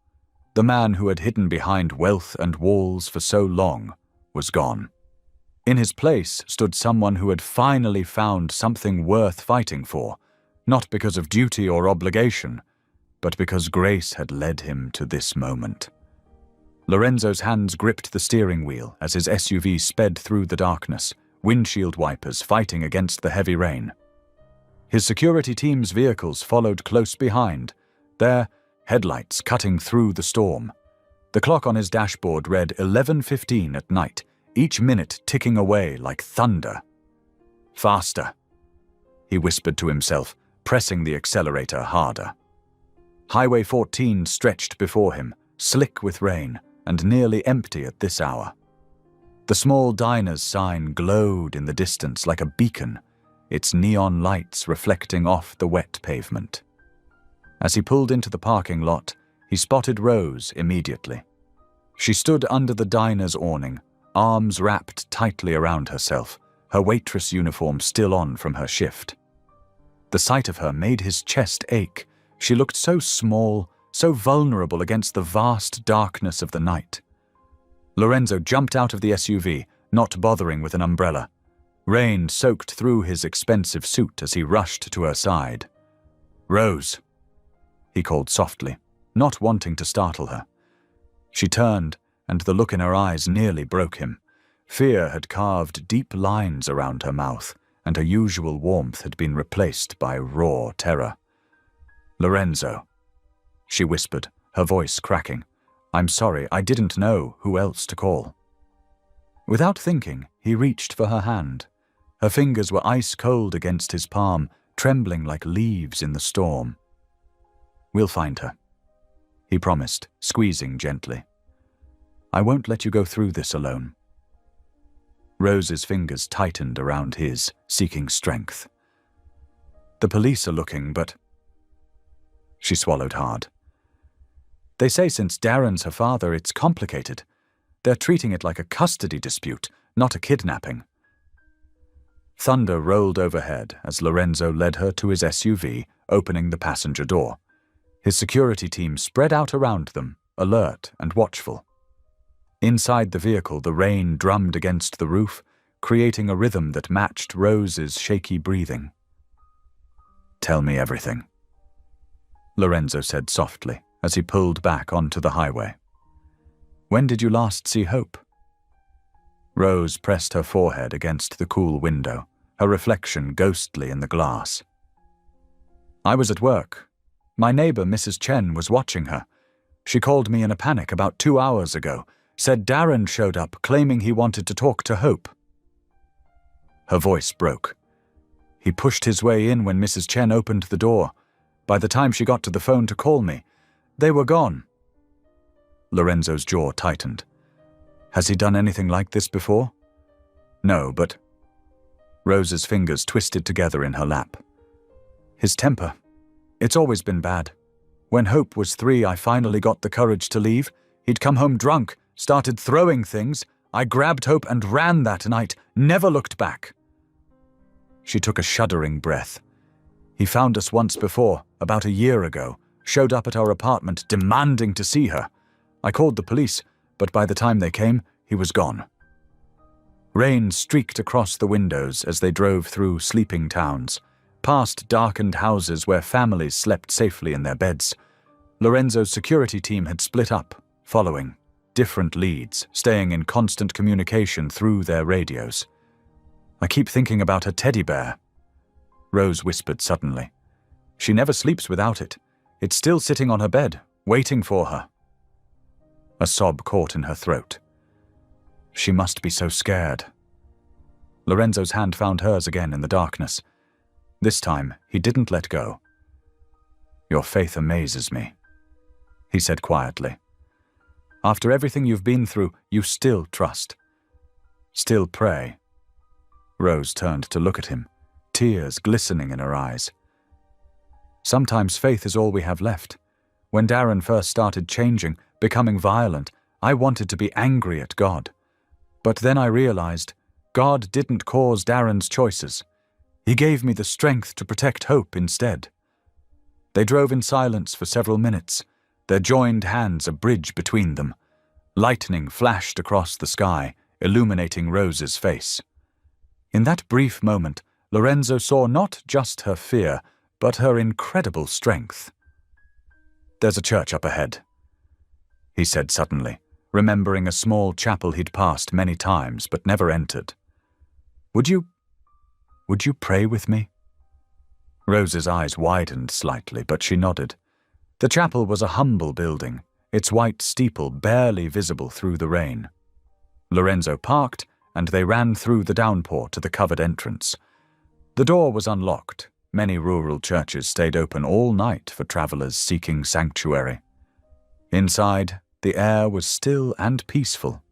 The man who had hidden behind wealth and walls for so long was gone. In his place stood someone who had finally found something worth fighting for, not because of duty or obligation, but because grace had led him to this moment. Lorenzo's hands gripped the steering wheel as his SUV sped through the darkness, windshield wipers fighting against the heavy rain. His security team's vehicles followed close behind, their headlights cutting through the storm. The clock on his dashboard read 11:15 at night, each minute ticking away like thunder. "Faster," he whispered to himself, pressing the accelerator harder. Highway 14 stretched before him, slick with rain, and nearly empty at this hour. The small diner's sign glowed in the distance like a beacon, its neon lights reflecting off the wet pavement. As he pulled into the parking lot, he spotted Rose immediately. She stood under the diner's awning, arms wrapped tightly around herself, her waitress uniform still on from her shift. The sight of her made his chest ache. She looked so small, so vulnerable against the vast darkness of the night. Lorenzo jumped out of the SUV, not bothering with an umbrella. Rain soaked through his expensive suit as he rushed to her side. "Rose," he called softly, not wanting to startle her. She turned, and the look in her eyes nearly broke him. Fear had carved deep lines around her mouth, and her usual warmth had been replaced by raw terror. "Lorenzo," she whispered, her voice cracking. "I'm sorry, I didn't know who else to call." Without thinking, he reached for her hand. Her fingers were ice cold against his palm, trembling like leaves in the storm. "We'll find her," he promised, squeezing gently. "I won't let you go through this alone." Rose's fingers tightened around his, seeking strength. "The police are looking, but—" She swallowed hard. "They say since Darren's her father, it's complicated. They're treating it like a custody dispute, not a kidnapping." Thunder rolled overhead as Lorenzo led her to his SUV, opening the passenger door. His security team spread out around them, alert and watchful. Inside the vehicle, the rain drummed against the roof, creating a rhythm that matched Rose's shaky breathing. "Tell me everything," Lorenzo said softly as he pulled back onto the highway. "When did you last see Hope?" Rose pressed her forehead against the cool window, her reflection ghostly in the glass. "I was at work. My neighbor, Mrs. Chen, was watching her. She called me in a panic about 2 hours ago, said Darren showed up claiming he wanted to talk to Hope." Her voice broke. He pushed his way in when Mrs. Chen opened the door. By the time she got to the phone to call me, they were gone. Lorenzo's jaw tightened. Has he done anything like this before? No, but... Rose's fingers twisted together in her lap. His temper. It's always been bad. When Hope was 3, I finally got the courage to leave. He'd come home drunk, started throwing things. I grabbed Hope and ran that night, never looked back. She took a shuddering breath. "He found us once before, about a year ago, showed up at our apartment demanding to see her. I called the police, but by the time they came, he was gone." Rain streaked across the windows as they drove through sleeping towns, past darkened houses where families slept safely in their beds. Lorenzo's security team had split up, following different leads, staying in constant communication through their radios. "I keep thinking about her teddy bear," Rose whispered suddenly. "She never sleeps without it. It's still sitting on her bed, waiting for her." A sob caught in her throat. She must be so scared. Lorenzo's hand found hers again in the darkness. This time, he didn't let go. "Your faith amazes me," he said quietly. "After everything you've been through, you still trust. Still pray." Rose turned to look at him, tears glistening in her eyes. "Sometimes faith is all we have left. When Darren first started changing, becoming violent, I wanted to be angry at God. But then I realized God didn't cause Darren's choices. He gave me the strength to protect hope instead." They drove in silence for several minutes, their joined hands a bridge between them. Lightning flashed across the sky, illuminating Rose's face. In that brief moment, Lorenzo saw not just her fear, but her incredible strength. "There's a church up ahead," he said suddenly, remembering a small chapel he'd passed many times but never entered. Would you pray with me?" Rose's eyes widened slightly, but she nodded. The chapel was a humble building, its white steeple barely visible through the rain. Lorenzo parked, and they ran through the downpour to the covered entrance. The door was unlocked. Many rural churches stayed open all night for travelers seeking sanctuary. Inside, the air was still and peaceful.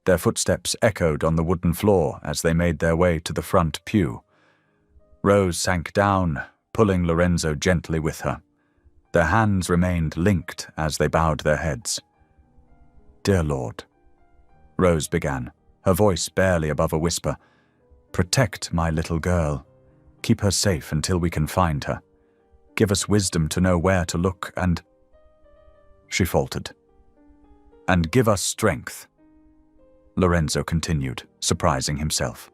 Their footsteps echoed on the wooden floor as they made their way to the front pew. Rose sank down, pulling Lorenzo gently with her. Their hands remained linked as they bowed their heads. "Dear Lord," Rose began, her voice barely above a whisper, "protect my little girl. Keep her safe until we can find her. Give us wisdom to know where to look and—" She faltered. "And give us strength," Lorenzo continued, surprising himself.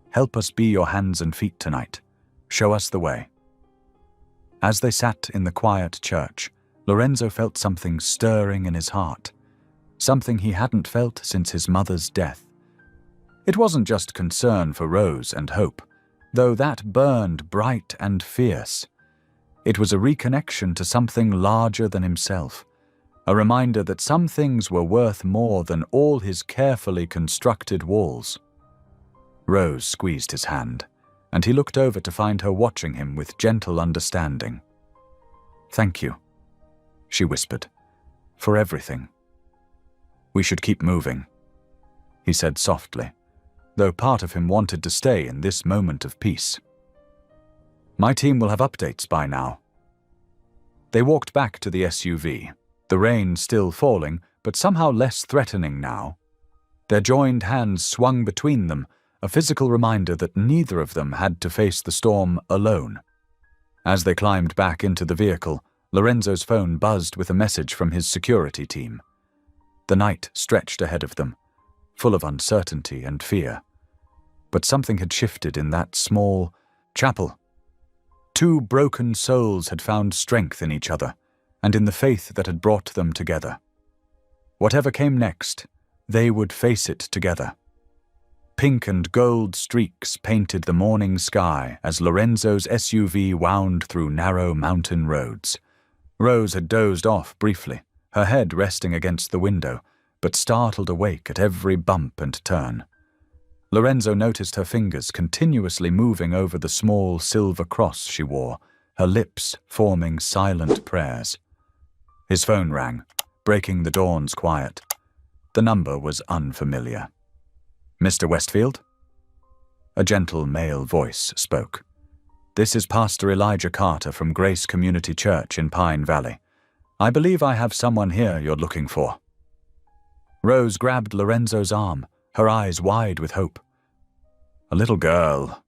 "Help us be your hands and feet tonight. Show us the way." As they sat in the quiet church, Lorenzo felt something stirring in his heart, something he hadn't felt since his mother's death. It wasn't just concern for Rose and hope, though that burned bright and fierce. It was a reconnection to something larger than himself, a reminder that some things were worth more than all his carefully constructed walls. Rose squeezed his hand, and he looked over to find her watching him with gentle understanding. "Thank you," she whispered, "for everything. We should keep moving," he said softly, though part of him wanted to stay in this moment of peace. "My team will have updates by now." They walked back to the SUV, the rain still falling, but somehow less threatening now. Their joined hands swung between them, a physical reminder that neither of them had to face the storm alone. As they climbed back into the vehicle, Lorenzo's phone buzzed with a message from his security team. The night stretched ahead of them, full of uncertainty and fear. But something had shifted in that small chapel. Two broken souls had found strength in each other, and in the faith that had brought them together. Whatever came next, they would face it together. Pink and gold streaks painted the morning sky as Lorenzo's SUV wound through narrow mountain roads. Rose had dozed off briefly, her head resting against the window, but startled awake at every bump and turn. Lorenzo noticed her fingers continuously moving over the small silver cross she wore, her lips forming silent prayers. His phone rang, breaking the dawn's quiet. The number was unfamiliar. "Mr. Westfield?" A gentle male voice spoke. "This is Pastor Elijah Carter from Grace Community Church in Pine Valley. I believe I have someone here you're looking for." Rose grabbed Lorenzo's arm, her eyes wide with hope. "A little girl,"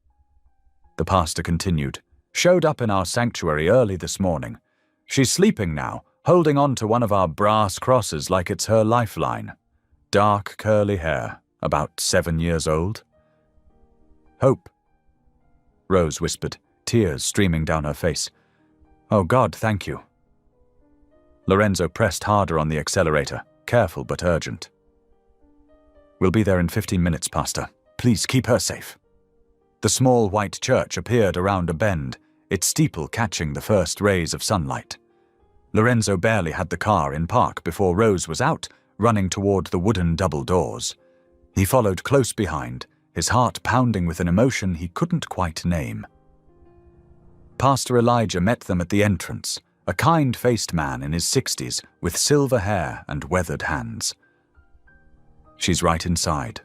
the pastor continued, "showed up in our sanctuary early this morning. She's sleeping now, holding on to one of our brass crosses like it's her lifeline. Dark curly hair, about 7 years old." "Hope," Rose whispered, tears streaming down her face. "Oh God, thank you." Lorenzo pressed harder on the accelerator, careful but urgent. "We'll be there in 15 minutes, Pastor. Please keep her safe." The small white church appeared around a bend, its steeple catching the first rays of sunlight. Lorenzo barely had the car in park before Rose was out, running toward the wooden double doors. He followed close behind, his heart pounding with an emotion he couldn't quite name. Pastor Elijah met them at the entrance, a kind-faced man in his 60s with silver hair and weathered hands. "She's right inside,"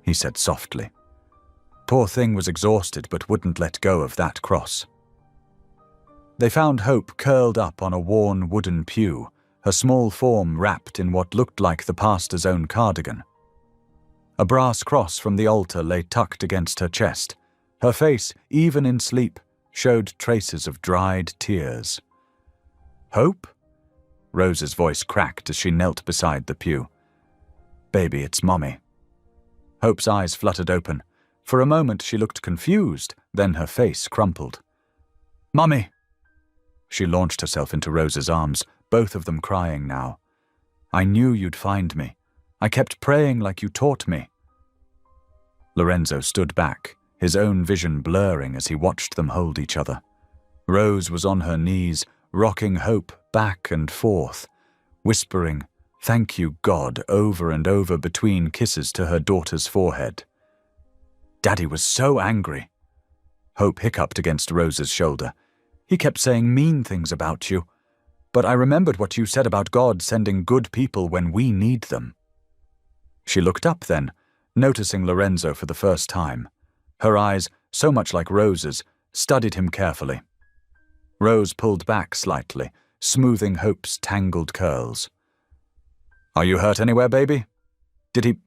he said softly. Poor thing was exhausted but wouldn't let go of that cross. They found Hope curled up on a worn wooden pew, her small form wrapped in what looked like the pastor's own cardigan. A brass cross from the altar lay tucked against her chest. Her face, even in sleep, showed traces of dried tears. "Hope?" Rose's voice cracked as she knelt beside the pew. "Baby, it's Mommy." Hope's eyes fluttered open. For a moment she looked confused, then her face crumpled. "Mommy!" She launched herself into Rose's arms, both of them crying now. "I knew you'd find me. I kept praying like you taught me." Lorenzo stood back, his own vision blurring as he watched them hold each other. Rose was on her knees, rocking Hope back and forth, whispering, "Thank you, God," over and over between kisses to her daughter's forehead. "Daddy was so angry." Hope hiccuped against Rose's shoulder. "He kept saying mean things about you. But I remembered what you said about God sending good people when we need them." She looked up then, noticing Lorenzo for the first time. Her eyes, so much like Rose's, studied him carefully. Rose pulled back slightly, smoothing Hope's tangled curls. "Are you hurt anywhere, baby? Did he—"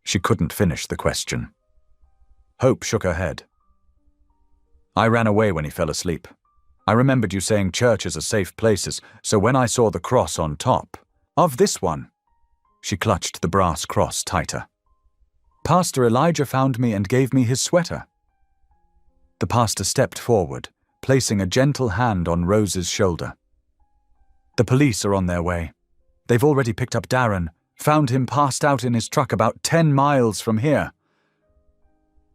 She couldn't finish the question. Hope shook her head. "I ran away when he fell asleep. I remembered you saying churches are safe places, so when I saw the cross on top of this one," she clutched the brass cross tighter. "Pastor Elijah found me and gave me his sweater." The pastor stepped forward, placing a gentle hand on Rose's shoulder. "The police are on their way. They've already picked up Darren, found him passed out in his truck about 10 miles from here."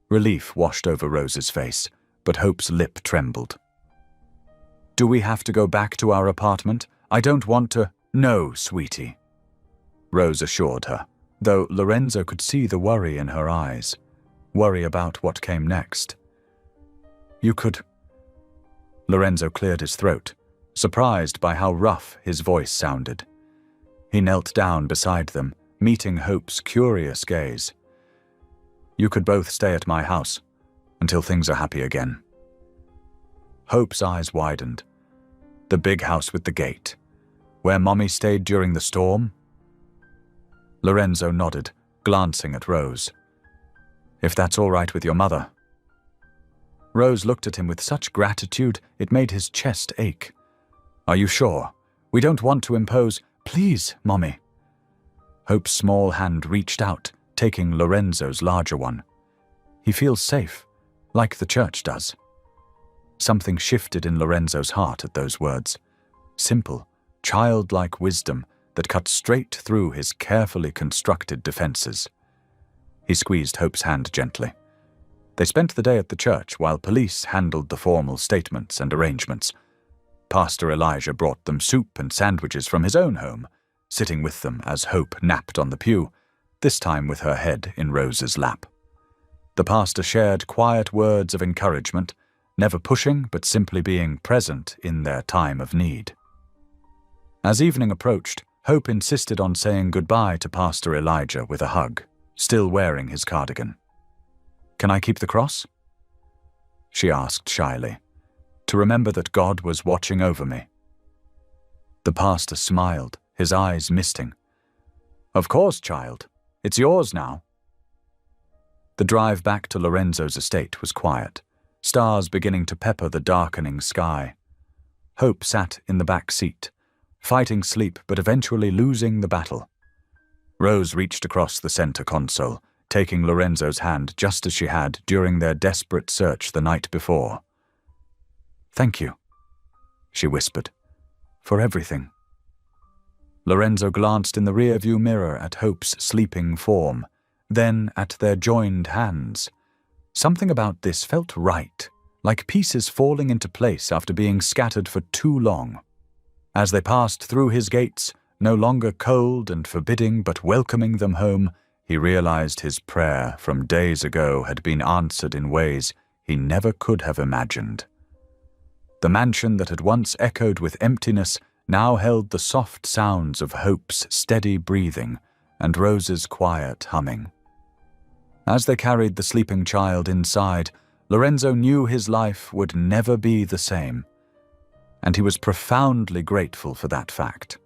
Relief washed over Rose's face, but Hope's lip trembled. "Do we have to go back to our apartment? I don't want to—" "No, sweetie," Rose assured her, though Lorenzo could see the worry in her eyes, worry about what came next. "You could—" Lorenzo cleared his throat, surprised by how rough his voice sounded. He knelt down beside them, meeting Hope's curious gaze. "You could both stay at my house until things are happy again." Hope's eyes widened. The big house with the gate, where Mommy stayed during the storm? Lorenzo nodded, glancing at Rose. "If that's all right with your mother." Rose looked at him with such gratitude it made his chest ache. "Are you sure? We don't want to impose—" "Please, Mommy." Hope's small hand reached out, taking Lorenzo's larger one. "He feels safe, like the church does." Something shifted in Lorenzo's heart at those words. Simple, childlike wisdom that cut straight through his carefully constructed defenses. He squeezed Hope's hand gently. They spent the day at the church while police handled the formal statements and arrangements. Pastor Elijah brought them soup and sandwiches from his own home, sitting with them as Hope napped on the pew, this time with her head in Rose's lap. The pastor shared quiet words of encouragement, never pushing but simply being present in their time of need. As evening approached, Hope insisted on saying goodbye to Pastor Elijah with a hug, still wearing his cardigan. "Can I keep the cross?" she asked shyly, to remember that God was watching over me. The pastor smiled, his eyes misting. "Of course, child. It's yours now." The drive back to Lorenzo's estate was quiet, stars beginning to pepper the darkening sky. Hope sat in the back seat, fighting sleep but eventually losing the battle. Rose reached across the center console, taking Lorenzo's hand just as she had during their desperate search the night before. "Thank you," she whispered, "for everything." Lorenzo glanced in the rearview mirror at Hope's sleeping form, then at their joined hands. Something about this felt right, like pieces falling into place after being scattered for too long. As they passed through his gates, no longer cold and forbidding but welcoming them home, he realized his prayer from days ago had been answered in ways he never could have imagined. The mansion that had once echoed with emptiness now held the soft sounds of Hope's steady breathing and Rose's quiet humming. As they carried the sleeping child inside, Lorenzo knew his life would never be the same, and he was profoundly grateful for that fact.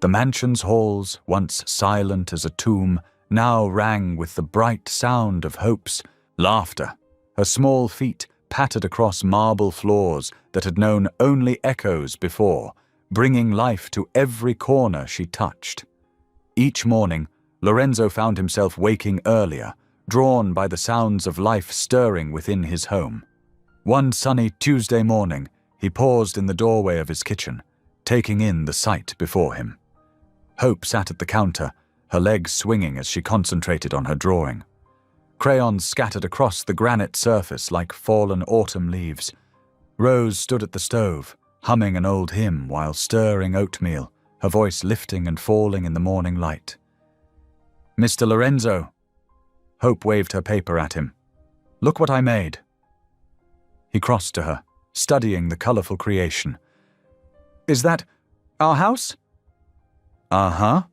The mansion's halls, once silent as a tomb, now rang with the bright sound of Hope's laughter. Her small feet pattered across marble floors that had known only echoes before, bringing life to every corner she touched. Each morning, Lorenzo found himself waking earlier, drawn by the sounds of life stirring within his home. One sunny Tuesday morning, he paused in the doorway of his kitchen, taking in the sight before him. Hope sat at the counter, her legs swinging as she concentrated on her drawing. Crayons scattered across the granite surface like fallen autumn leaves. Rose stood at the stove, humming an old hymn while stirring oatmeal, her voice lifting and falling in the morning light. "Mr. Lorenzo." Hope waved her paper at him. "Look what I made." He crossed to her, studying the colorful creation. "Is that our house?" "Uh-huh."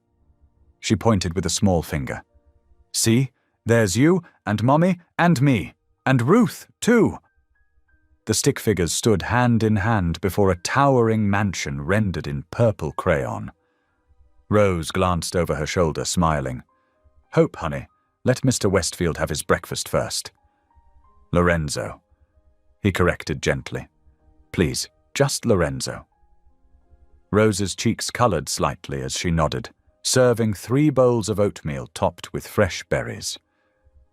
She pointed with a small finger. "See, there's you and Mommy and me, and Ruth, too." The stick figures stood hand in hand before a towering mansion rendered in purple crayon. Rose glanced over her shoulder, smiling. "Hope, honey, let Mr. Westfield have his breakfast first." "Lorenzo," he corrected gently. "Please, just Lorenzo." Rose's cheeks colored slightly as she nodded, serving 3 bowls of oatmeal topped with fresh berries.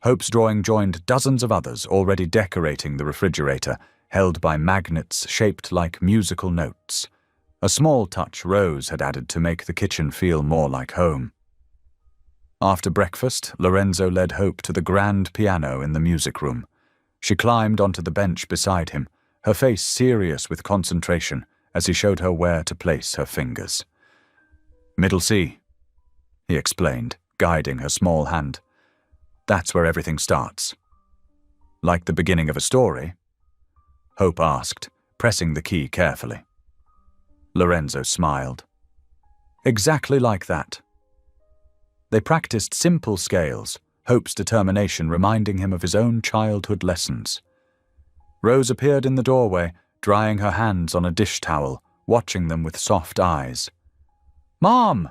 Hope's drawing joined dozens of others already decorating the refrigerator, held by magnets shaped like musical notes. A small touch Rose had added to make the kitchen feel more like home. After breakfast, Lorenzo led Hope to the grand piano in the music room. She climbed onto the bench beside him, her face serious with concentration as he showed her where to place her fingers. "Middle C," he explained, guiding her small hand. "That's where everything starts." "Like the beginning of a story?" Hope asked, pressing the key carefully. Lorenzo smiled. "Exactly like that." They practiced simple scales, Hope's determination reminding him of his own childhood lessons. Rose appeared in the doorway, drying her hands on a dish towel, watching them with soft eyes. "Mom!"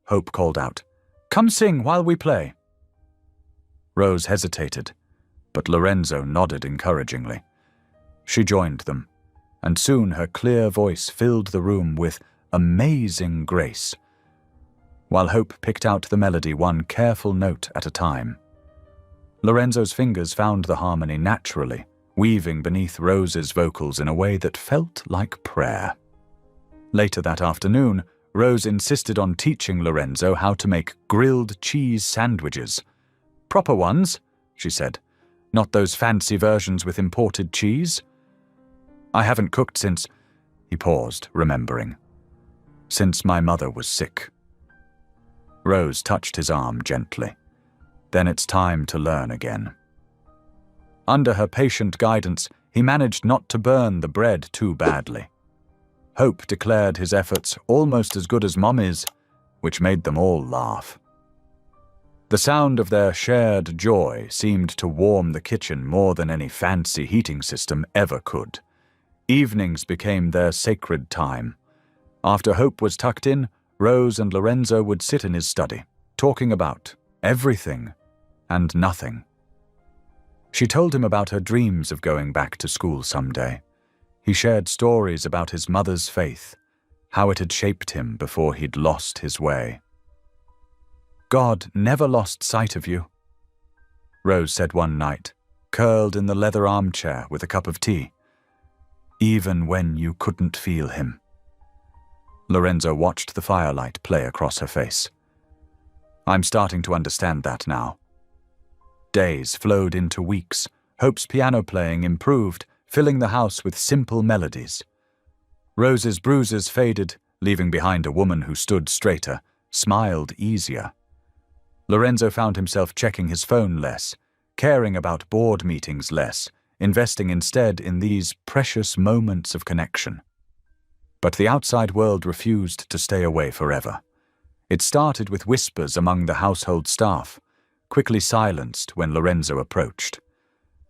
Hope called out. "Come sing while we play." Rose hesitated, but Lorenzo nodded encouragingly. She joined them, and soon her clear voice filled the room with amazing grace, while Hope picked out the melody one careful note at a time. Lorenzo's fingers found the harmony naturally, weaving beneath Rose's vocals in a way that felt like prayer. Later that afternoon, Rose insisted on teaching Lorenzo how to make grilled cheese sandwiches. "Proper ones," she said, "not those fancy versions with imported cheese." "I haven't cooked since—" He paused, remembering. "Since my mother was sick." Rose touched his arm gently. "Then it's time to learn again." Under her patient guidance, he managed not to burn the bread too badly. Hope declared his efforts almost as good as Mommy's, which made them all laugh. The sound of their shared joy seemed to warm the kitchen more than any fancy heating system ever could. Evenings became their sacred time. After Hope was tucked in, Rose and Lorenzo would sit in his study, talking about everything. and nothing. She told him about her dreams of going back to school someday. He shared stories about his mother's faith, how it had shaped him before he'd lost his way. "God never lost sight of you," Rose said one night, curled in the leather armchair with a cup of tea. "Even when you couldn't feel him." Lorenzo watched the firelight play across her face. "I'm starting to understand that now." Days flowed into weeks. Hope's piano playing improved, filling the house with simple melodies. Rose's bruises faded, leaving behind a woman who stood straighter, smiled easier. Lorenzo found himself checking his phone less, caring about board meetings less, investing instead in these precious moments of connection. But the outside world refused to stay away forever. It started with whispers among the household staff, quickly silenced when Lorenzo approached.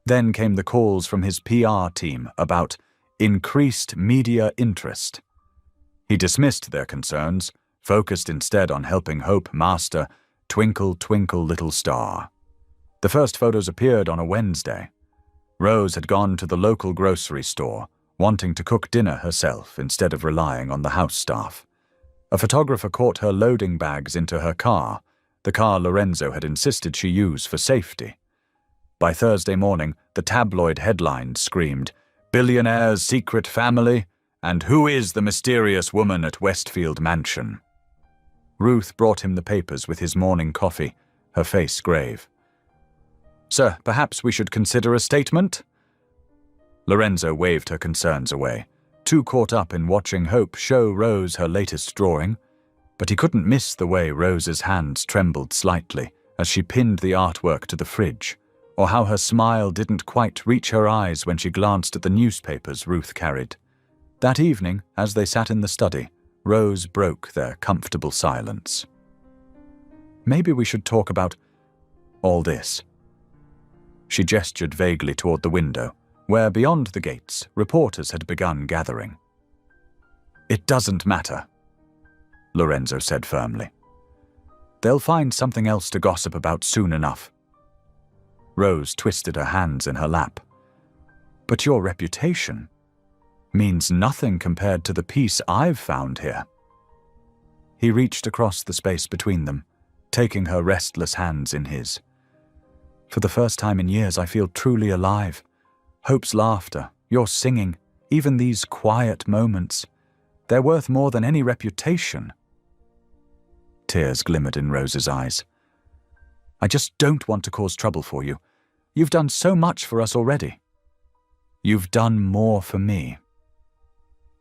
Then came the calls from his PR team about increased media interest. He dismissed their concerns, focused instead on helping Hope master Twinkle, Twinkle, Little Star. The first photos appeared on a Wednesday. Rose had gone to the local grocery store, wanting to cook dinner herself instead of relying on the house staff. A photographer caught her loading bags into her car, the car Lorenzo had insisted she use for safety. By Thursday morning, the tabloid headlines screamed, "Billionaire's secret family," and "Who is the mysterious woman at Westfield Mansion?" Ruth brought him the papers with his morning coffee, her face grave. "Sir, perhaps we should consider a statement?" Lorenzo waved her concerns away, too caught up in watching Hope show Rose her latest drawing. But he couldn't miss the way Rose's hands trembled slightly as she pinned the artwork to the fridge, or how her smile didn't quite reach her eyes when she glanced at the newspapers Ruth carried. That evening, as they sat in the study, Rose broke their comfortable silence. "Maybe we should talk about all this." She gestured vaguely toward the window, where beyond the gates, reporters had begun gathering. "It doesn't matter," Lorenzo said firmly. "They'll find something else to gossip about soon enough." Rose twisted her hands in her lap. "But your reputation means nothing compared to the peace I've found here." He reached across the space between them, taking her restless hands in his. "For the first time in years, I feel truly alive. Hope's laughter, your singing, even these quiet moments, they're worth more than any reputation." Tears glimmered in Rose's eyes. "I just don't want to cause trouble for you. You've done so much for us already." "You've done more for me,"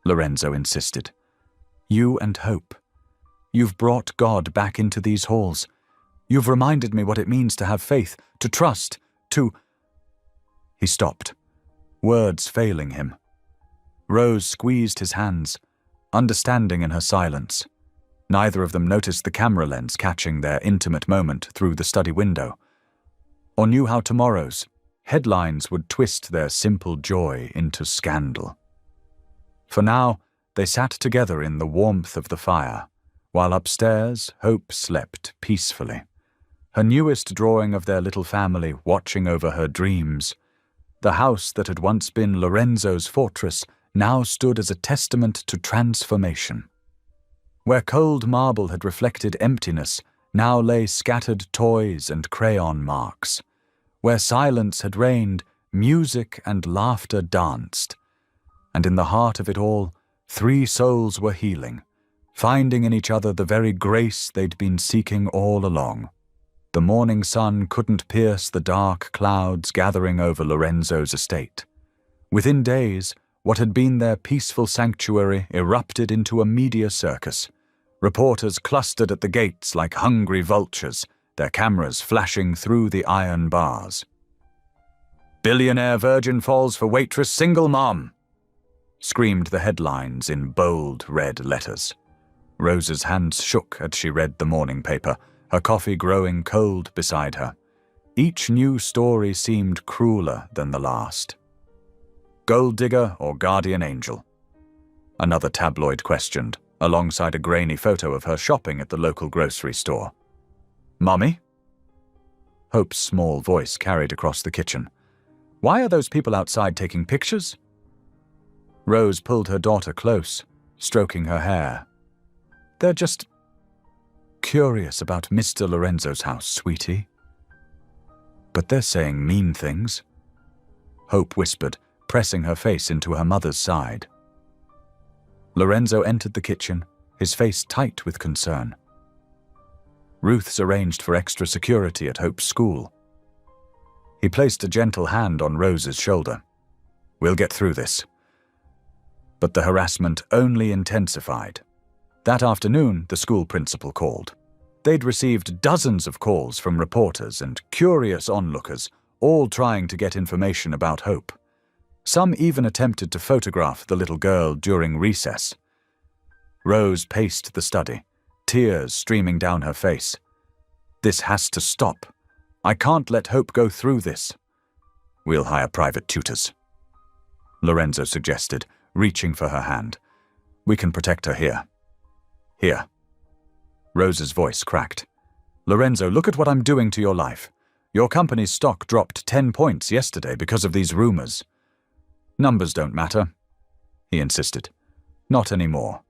Lorenzo insisted. "You and Hope. You've brought God back into these halls. You've reminded me what it means to have faith, to trust, to—" He stopped, words failing him. Rose squeezed his hands, understanding in her silence. Neither of them noticed the camera lens catching their intimate moment through the study window, or knew how tomorrow's headlines would twist their simple joy into scandal. For now, they sat together in the warmth of the fire, while upstairs Hope slept peacefully, her newest drawing of their little family watching over her dreams. The house that had once been Lorenzo's fortress now stood as a testament to transformation. Where cold marble had reflected emptiness, now lay scattered toys and crayon marks. Where silence had reigned, music and laughter danced. And in the heart of it all, 3 souls were healing, finding in each other the very grace they'd been seeking all along. The morning sun couldn't pierce the dark clouds gathering over Lorenzo's estate. Within days, what had been their peaceful sanctuary erupted into a media circus. Reporters clustered at the gates like hungry vultures, their cameras flashing through the iron bars. "Billionaire virgin falls for Waitress single mom," screamed the headlines in bold red letters. Rose's hands shook as she read the morning paper, her coffee growing cold beside her. Each new story seemed crueler than the last. "Gold digger or guardian angel?" another tabloid questioned, alongside a grainy photo of her shopping at the local grocery store. "Mummy?" Hope's small voice carried across the kitchen. "Why are those people outside taking pictures?" Rose pulled her daughter close, stroking her hair. "They're just curious about Mr. Lorenzo's house, sweetie." "But they're saying mean things," Hope whispered, pressing her face into her mother's side. Lorenzo entered the kitchen, his face tight with concern. Ruth's arranged for extra security at Hope's school. He placed a gentle hand on Rose's shoulder. "We'll get through this." But the harassment only intensified. That afternoon, the school principal called. They'd received dozens of calls from reporters and curious onlookers, all trying to get information about Hope. Some even attempted to photograph the little girl during recess. Rose paced the study, tears streaming down her face. "This has to stop. I can't let Hope go through this." "We'll hire private tutors," Lorenzo suggested, reaching for her hand. "We can protect her here." "Here." Rose's voice cracked. "Lorenzo, look at what I'm doing to your life. Your company's stock dropped 10 points yesterday because of these rumors." "Numbers don't matter," he insisted. "Not anymore.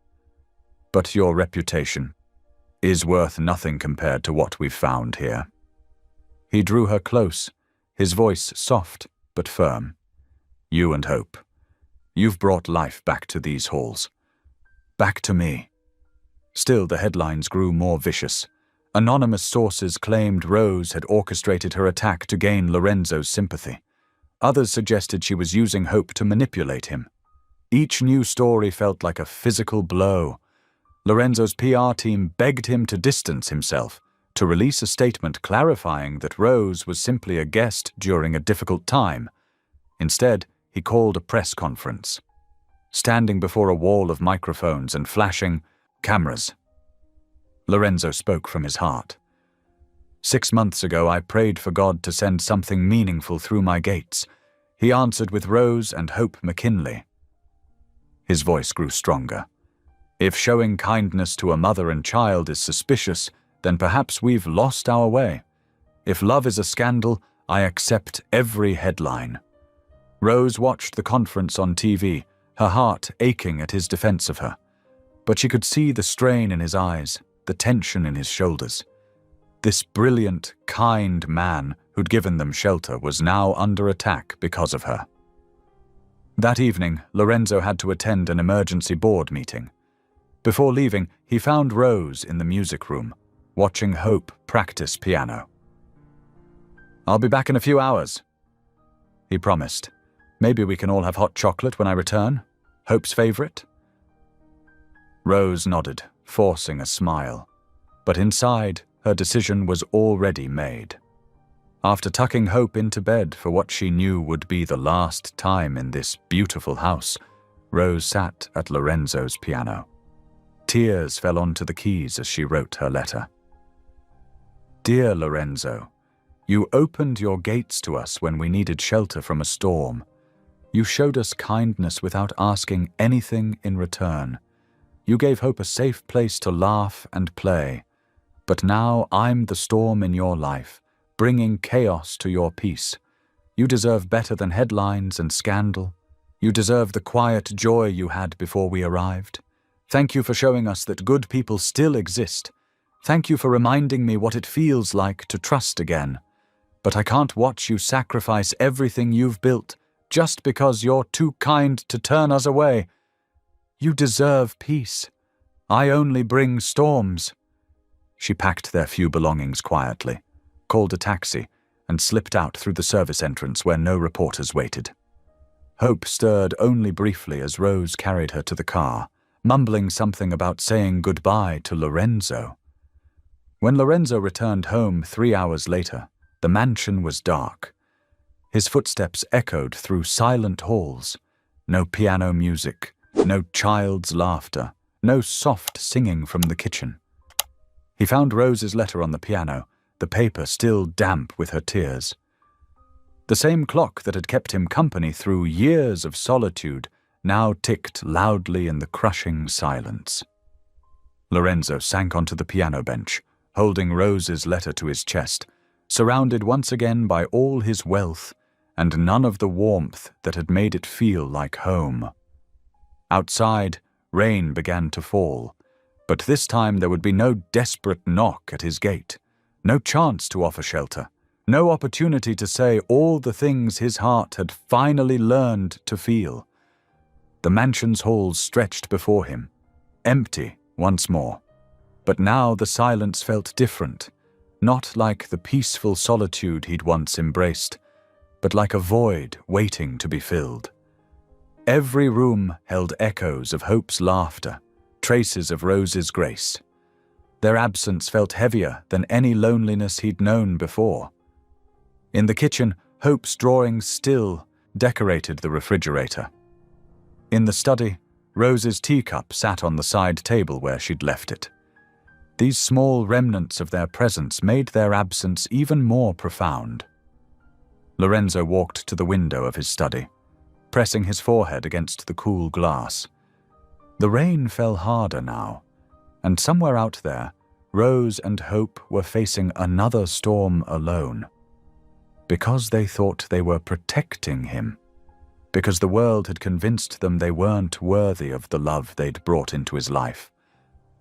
But your reputation is worth nothing compared to what we've found here." He drew her close, his voice soft but firm. "You and Hope. You've brought life back to these halls. Back to me." Still, the headlines grew more vicious. Anonymous sources claimed Rose had orchestrated her attack to gain Lorenzo's sympathy. Others suggested she was using Hope to manipulate him. Each new story felt like a physical blow. Lorenzo's PR team begged him to distance himself, to release a statement clarifying that Rose was simply a guest during a difficult time. Instead, he called a press conference. Standing before a wall of microphones and flashing cameras, Lorenzo spoke from his heart. "6 months ago, I prayed for God to send something meaningful through my gates. He answered with Rose and Hope McKinley." His voice grew stronger. "If showing kindness to a mother and child is suspicious, then perhaps we've lost our way. If love is a scandal, I accept every headline." Rose watched the conference on TV, her heart aching at his defense of her. But she could see the strain in his eyes, the tension in his shoulders. This brilliant, kind man who'd given them shelter was now under attack because of her. That evening, Lorenzo had to attend an emergency board meeting. Before leaving, he found Rose in the music room, watching Hope practice piano. "I'll be back in a few hours," he promised. "Maybe we can all have hot chocolate when I return. Hope's favorite?" Rose nodded, forcing a smile. But inside, her decision was already made. After tucking Hope into bed for what she knew would be the last time in this beautiful house, Rose sat at Lorenzo's piano. Tears fell onto the keys as she wrote her letter. "Dear Lorenzo, you opened your gates to us when we needed shelter from a storm. You showed us kindness without asking anything in return. You gave Hope a safe place to laugh and play. But now I'm the storm in your life, bringing chaos to your peace. You deserve better than headlines and scandal. You deserve the quiet joy you had before we arrived. Thank you for showing us that good people still exist. Thank you for reminding me what it feels like to trust again. But I can't watch you sacrifice everything you've built just because you're too kind to turn us away. You deserve peace. I only bring storms." She packed their few belongings quietly, called a taxi, and slipped out through the service entrance where no reporters waited. Hope stirred only briefly as Rose carried her to the car, mumbling something about saying goodbye to Lorenzo. When Lorenzo returned home 3 hours later, the mansion was dark. His footsteps echoed through silent halls. No piano music, no child's laughter, no soft singing from the kitchen. He found Rose's letter on the piano, the paper still damp with her tears. The same clock that had kept him company through years of solitude now ticked loudly in the crushing silence. Lorenzo sank onto the piano bench, holding Rose's letter to his chest. surrounded once again by all his wealth and none of the warmth that had made it feel like home. Outside, rain began to fall, but this time there would be no desperate knock at his gate, no chance to offer shelter, no opportunity to say all the things his heart had finally learned to feel. The mansion's halls stretched before him, empty once more. But now the silence felt different, not like the peaceful solitude he'd once embraced, but like a void waiting to be filled. Every room held echoes of Hope's laughter, traces of Rose's grace. Their absence felt heavier than any loneliness he'd known before. In the kitchen, Hope's drawings still decorated the refrigerator. In the study, Rose's teacup sat on the side table where she'd left it. These small remnants of their presence made their absence even more profound. Lorenzo walked to the window of his study, pressing his forehead against the cool glass. The rain fell harder now, and somewhere out there, Rose and Hope were facing another storm alone. Because they thought they were protecting him. Because the world had convinced them they weren't worthy of the love they'd brought into his life.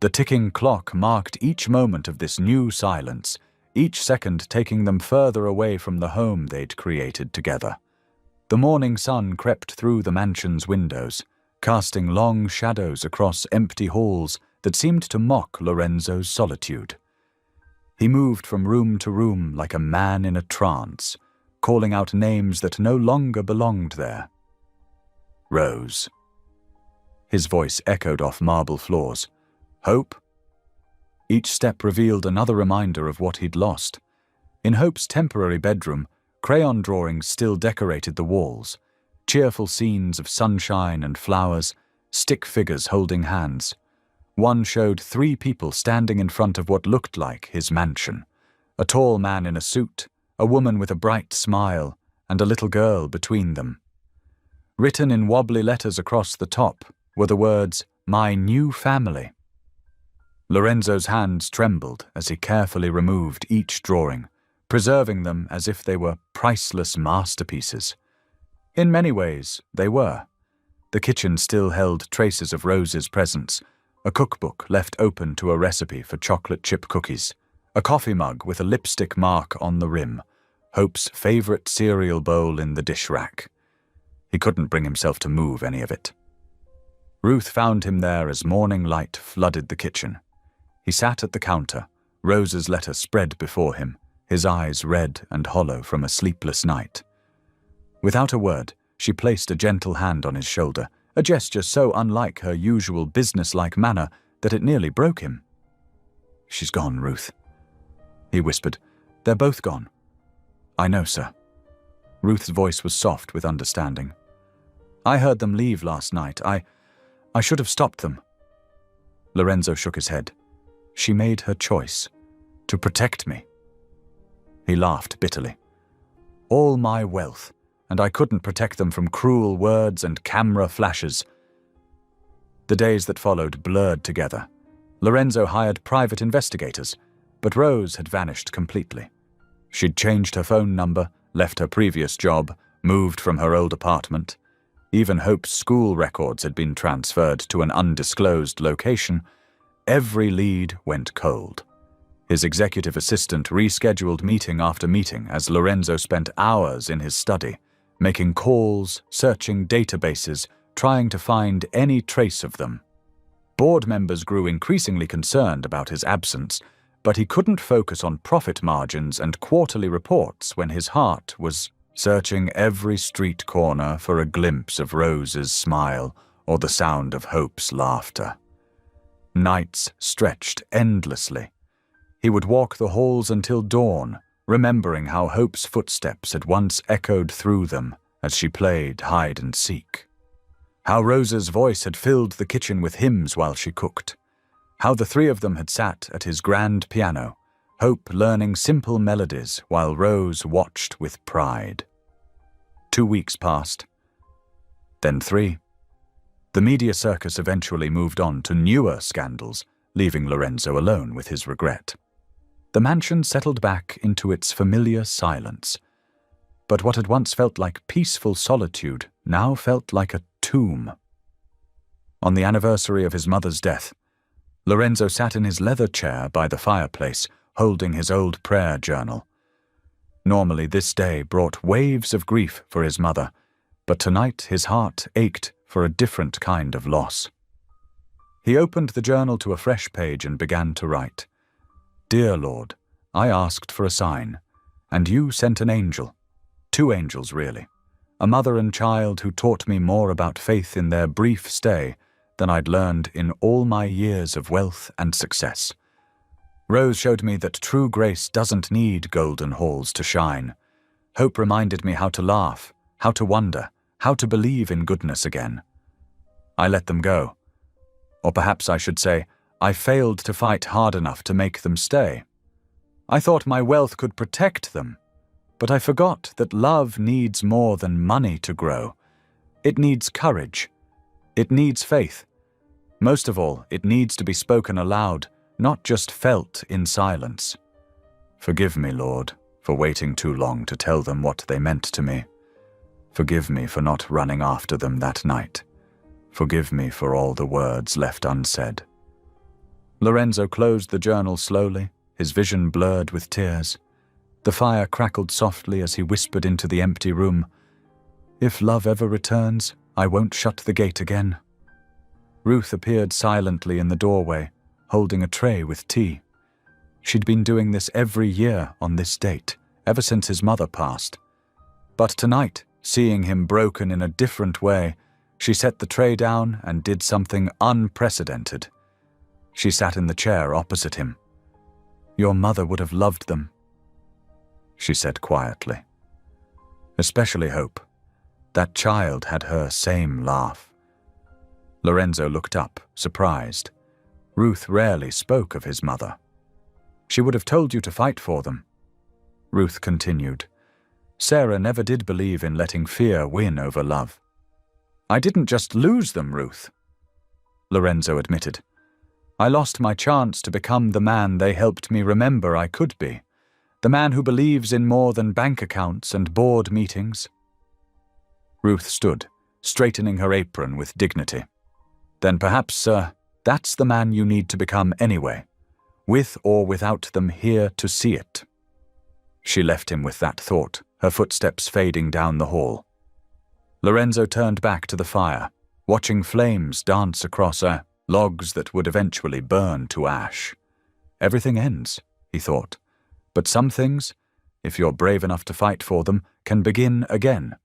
The ticking clock marked each moment of this new silence, each second taking them further away from the home they'd created together. The morning sun crept through the mansion's windows, casting long shadows across empty halls that seemed to mock Lorenzo's solitude. He moved from room to room like a man in a trance, calling out names that no longer belonged there. Rose. His voice echoed off marble floors. Hope? Each step revealed another reminder of what he'd lost. In Hope's temporary bedroom, crayon drawings still decorated the walls, cheerful scenes of sunshine and flowers, stick figures holding hands. One showed 3 people standing in front of what looked like his mansion, a tall man in a suit, a woman with a bright smile, and a little girl between them. Written in wobbly letters across the top were the words, "My new family." Lorenzo's hands trembled as he carefully removed each drawing, preserving them as if they were priceless masterpieces. In many ways, they were. The kitchen still held traces of Rose's presence, a cookbook left open to a recipe for chocolate chip cookies, a coffee mug with a lipstick mark on the rim, Hope's favorite cereal bowl in the dish rack. He couldn't bring himself to move any of it. Ruth found him there as morning light flooded the kitchen. He sat at the counter, Rose's letter spread before him, his eyes red and hollow from a sleepless night. Without a word, she placed a gentle hand on his shoulder, a gesture so unlike her usual businesslike manner that it nearly broke him. "She's gone, Ruth," he whispered. "They're both gone." "I know, sir." Ruth's voice was soft with understanding. "I heard them leave last night. I should have stopped them." Lorenzo shook his head. "She made her choice. To protect me." He laughed bitterly. "All my wealth, and I couldn't protect them from cruel words and camera flashes." The days that followed blurred together. Lorenzo hired private investigators, but Rose had vanished completely. She'd changed her phone number, left her previous job, moved from her old apartment. Even Hope's school records had been transferred to an undisclosed location. Every lead went cold. His executive assistant rescheduled meeting after meeting as Lorenzo spent hours in his study, making calls, searching databases, trying to find any trace of them. Board members grew increasingly concerned about his absence, but he couldn't focus on profit margins and quarterly reports when his heart was searching every street corner for a glimpse of Rose's smile or the sound of Hope's laughter. Nights stretched endlessly. He would walk the halls until dawn, remembering how Hope's footsteps had once echoed through them as she played hide and seek. How Rose's voice had filled the kitchen with hymns while she cooked. How the 3 of them had sat at his grand piano, Hope learning simple melodies while Rose watched with pride. 2 weeks passed. Then 3. The media circus eventually moved on to newer scandals, leaving Lorenzo alone with his regret. The mansion settled back into its familiar silence. But what had once felt like peaceful solitude now felt like a tomb. On the anniversary of his mother's death, Lorenzo sat in his leather chair by the fireplace, holding his old prayer journal. Normally this day brought waves of grief for his mother, but tonight his heart ached for a different kind of loss. He opened the journal to a fresh page and began to write. "Dear Lord, I asked for a sign, and you sent an angel. 2 angels, really. A mother and child who taught me more about faith in their brief stay than I'd learned in all my years of wealth and success. Rose showed me that true grace doesn't need golden halls to shine. Hope reminded me how to laugh, how to wonder, how to believe in goodness again. I let them go. Or perhaps I should say, I failed to fight hard enough to make them stay. I thought my wealth could protect them, but I forgot that love needs more than money to grow. It needs courage. It needs faith. Most of all, it needs to be spoken aloud, not just felt in silence. Forgive me, Lord, for waiting too long to tell them what they meant to me. Forgive me for not running after them that night. Forgive me for all the words left unsaid." Lorenzo closed the journal slowly, his vision blurred with tears. The fire crackled softly as he whispered into the empty room, "If love ever returns, I won't shut the gate again." Ruth appeared silently in the doorway, holding a tray with tea. She'd been doing this every year on this date, ever since his mother passed. But tonight, seeing him broken in a different way, she set the tray down and did something unprecedented. She sat in the chair opposite him. "Your mother would have loved them," she said quietly. "Especially Hope. That child had her same laugh." Lorenzo looked up, surprised. Ruth rarely spoke of his mother. "She would have told you to fight for them." Ruth continued. "Sarah never did believe in letting fear win over love." "I didn't just lose them, Ruth," Lorenzo admitted. "I lost my chance to become the man they helped me remember I could be. The man who believes in more than bank accounts and board meetings." Ruth stood, straightening her apron with dignity. "Then perhaps, sir, that's the man you need to become anyway, with or without them here to see it." She left him with that thought, her footsteps fading down the hall. Lorenzo turned back to the fire, watching flames dance across logs that would eventually burn to ash. Everything ends, he thought, but some things, if you're brave enough to fight for them, can begin again.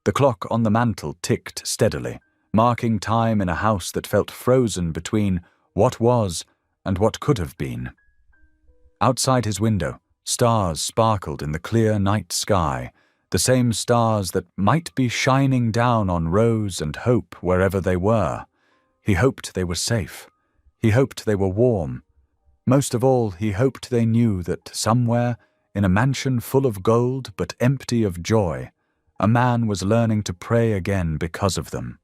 The clock on the mantel ticked steadily, marking time in a house that felt frozen between what was and what could have been. Outside his window, stars sparkled in the clear night sky, the same stars that might be shining down on Rose and Hope wherever they were. He hoped they were safe. He hoped they were warm. Most of all, he hoped they knew that somewhere, in a mansion full of gold but empty of joy, a man was learning to pray again because of them.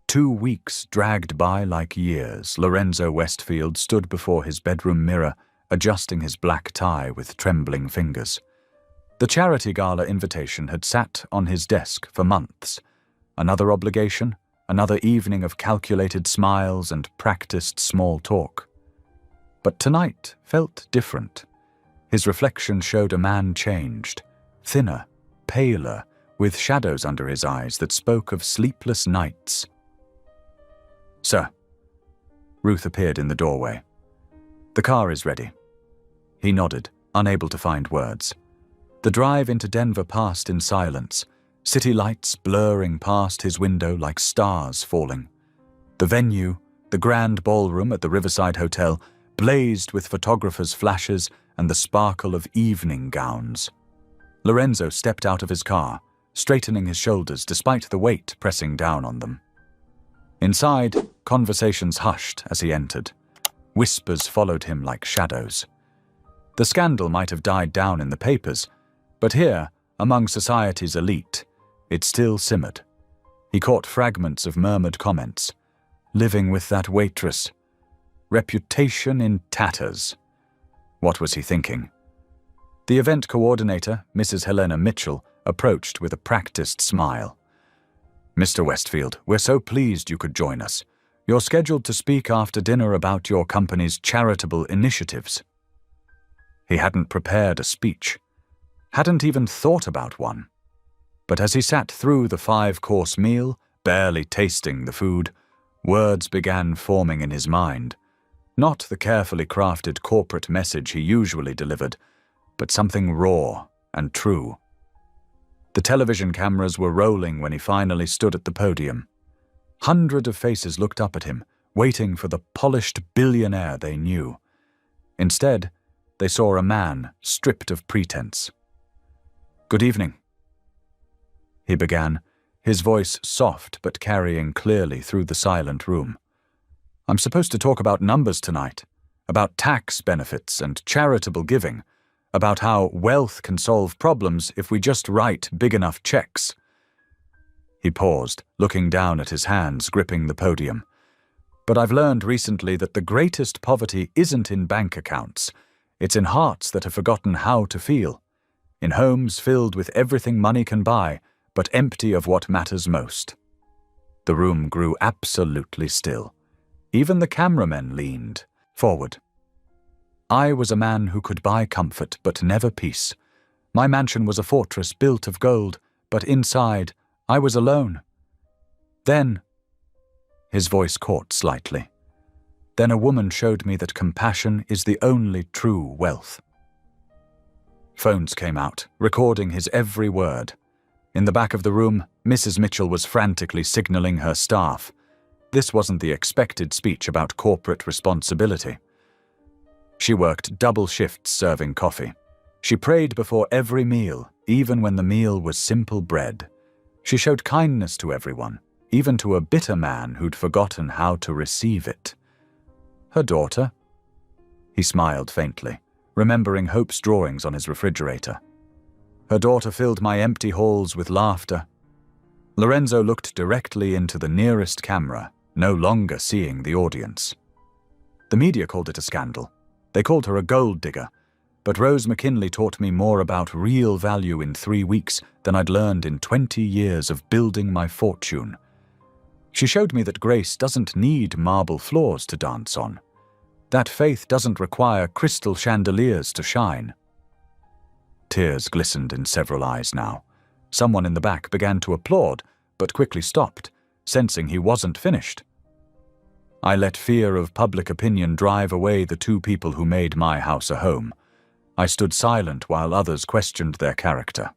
2 weeks dragged by like years. Lorenzo Westfield stood before his bedroom mirror, adjusting his black tie with trembling fingers. The charity gala invitation had sat on his desk for months. Another obligation, another evening of calculated smiles and practiced small talk. But tonight felt different. His reflection showed a man changed, thinner, paler, with shadows under his eyes that spoke of sleepless nights. "Sir." Ruth appeared in the doorway. "The car is ready." He nodded, unable to find words. The drive into Denver passed in silence, city lights blurring past his window like stars falling. The venue, the grand ballroom at the Riverside Hotel, blazed with photographers' flashes and the sparkle of evening gowns. Lorenzo stepped out of his car, straightening his shoulders despite the weight pressing down on them. Inside, conversations hushed as he entered. Whispers followed him like shadows. The scandal might have died down in the papers, but here, among society's elite, it still simmered. He caught fragments of murmured comments. "Living with that waitress. Reputation in tatters. What was he thinking? The event coordinator, Mrs. Helena Mitchell, approached with a practiced smile. "Mr. Westfield, we're so pleased you could join us. You're scheduled to speak after dinner about your company's charitable initiatives." He hadn't prepared a speech, hadn't even thought about one. But as he sat through the 5-course meal, barely tasting the food, words began forming in his mind. Not the carefully crafted corporate message he usually delivered, but something raw and true. The television cameras were rolling when he finally stood at the podium. Hundreds of faces looked up at him, waiting for the polished billionaire they knew. Instead, they saw a man stripped of pretense. "Good evening," he began, his voice soft but carrying clearly through the silent room. "I'm supposed to talk about numbers tonight, about tax benefits and charitable giving, about how wealth can solve problems if we just write big enough checks." He paused, looking down at his hands gripping the podium. "But I've learned recently that the greatest poverty isn't in bank accounts. It's in hearts that have forgotten how to feel, in homes filled with everything money can buy, but empty of what matters most." The room grew absolutely still. Even the cameramen leaned forward. "I was a man who could buy comfort but never peace. My mansion was a fortress built of gold, but inside I was alone. Then," his voice caught slightly, "then a woman showed me that compassion is the only true wealth." Phones came out, recording his every word. In the back of the room, Mrs. Mitchell was frantically signaling her staff. This wasn't the expected speech about corporate responsibility. She worked double shifts serving coffee. She prayed before every meal, even when the meal was simple bread. She showed kindness to everyone, even to a bitter man who'd forgotten how to receive it. Her daughter? He smiled faintly, remembering Hope's drawings on his refrigerator. Her daughter filled my empty halls with laughter. Lorenzo looked directly into the nearest camera, no longer seeing the audience. The media called it a scandal. They called her a gold digger, but Rose McKinley taught me more about real value in 3 weeks than I'd learned in 20 years of building my fortune. She showed me that grace doesn't need marble floors to dance on, that faith doesn't require crystal chandeliers to shine. Tears glistened in several eyes now. Someone in the back began to applaud, but quickly stopped, sensing he wasn't finished. I let fear of public opinion drive away the 2 people who made my house a home. I stood silent while others questioned their character.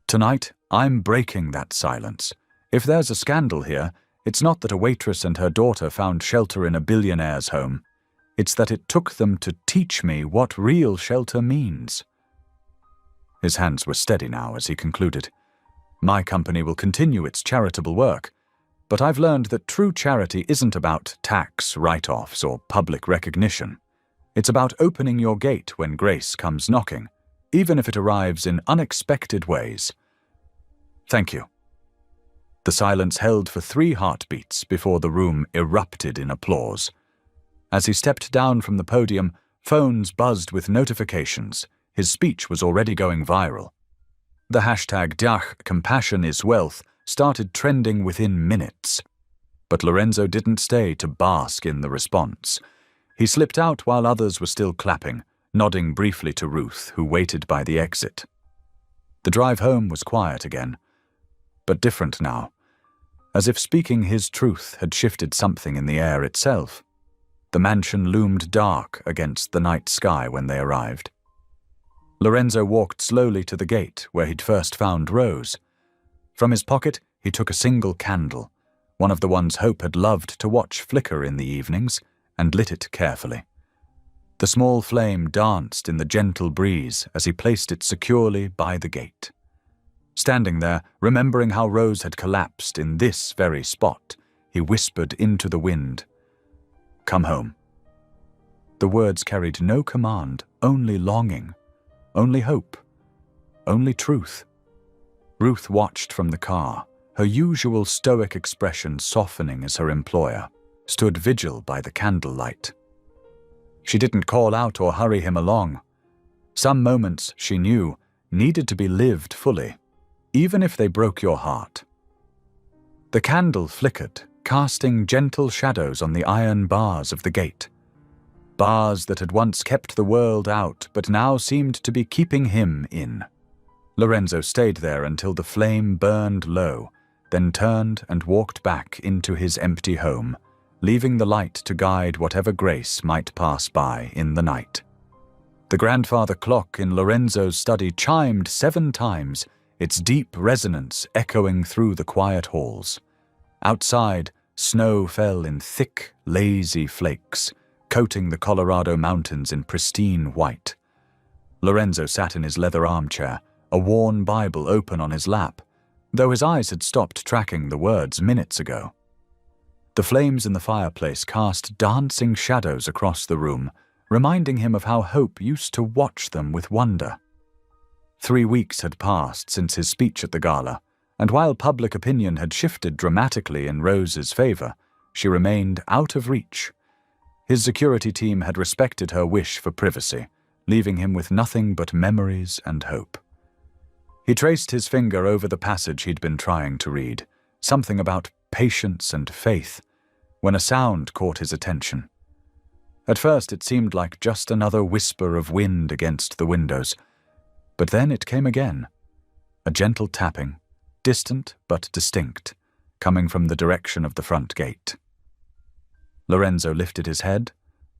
Tonight, I'm breaking that silence. If there's a scandal here, it's not that a waitress and her daughter found shelter in a billionaire's home. It's that it took them to teach me what real shelter means. His hands were steady now as he concluded. My company will continue its charitable work, but I've learned that true charity isn't about tax write-offs or public recognition. It's about opening your gate when grace comes knocking, even if it arrives in unexpected ways. Thank you. The silence held for 3 heartbeats before the room erupted in applause. As he stepped down from the podium, phones buzzed with notifications. His speech was already going viral. The hashtag #CompassionIsWealth started trending within minutes. But Lorenzo didn't stay to bask in the response. He slipped out while others were still clapping, nodding briefly to Ruth, who waited by the exit. The drive home was quiet again, but different now, as if speaking his truth had shifted something in the air itself. The mansion loomed dark against the night sky when they arrived. Lorenzo walked slowly to the gate where he'd first found Rose. From his pocket, he took a single candle, one of the ones Hope had loved to watch flicker in the evenings, and lit it carefully. The small flame danced in the gentle breeze as he placed it securely by the gate. Standing there, remembering how Rose had collapsed in this very spot, he whispered into the wind, "Come home." The words carried no command, only longing, only hope, only truth. Ruth watched from the car, her usual stoic expression softening as her employer stood vigil by the candlelight. She didn't call out or hurry him along. Some moments, she knew, needed to be lived fully, even if they broke your heart. The candle flickered, casting gentle shadows on the iron bars of the gate. Bars that had once kept the world out, but now seemed to be keeping him in. Lorenzo stayed there until the flame burned low, then turned and walked back into his empty home, leaving the light to guide whatever grace might pass by in the night. The grandfather clock in Lorenzo's study chimed 7 times, its deep resonance echoing through the quiet halls. Outside, snow fell in thick, lazy flakes, coating the Colorado mountains in pristine white. Lorenzo sat in his leather armchair, a worn Bible open on his lap, though his eyes had stopped tracking the words minutes ago. The flames in the fireplace cast dancing shadows across the room, reminding him of how Hope used to watch them with wonder. 3 weeks had passed since his speech at the gala, and while public opinion had shifted dramatically in Rose's favor, she remained out of reach. His security team had respected her wish for privacy, leaving him with nothing but memories and hope. He traced his finger over the passage he'd been trying to read, something about patience and faith, when a sound caught his attention. At first it seemed like just another whisper of wind against the windows, but then it came again, a gentle tapping, distant but distinct, coming from the direction of the front gate. Lorenzo lifted his head,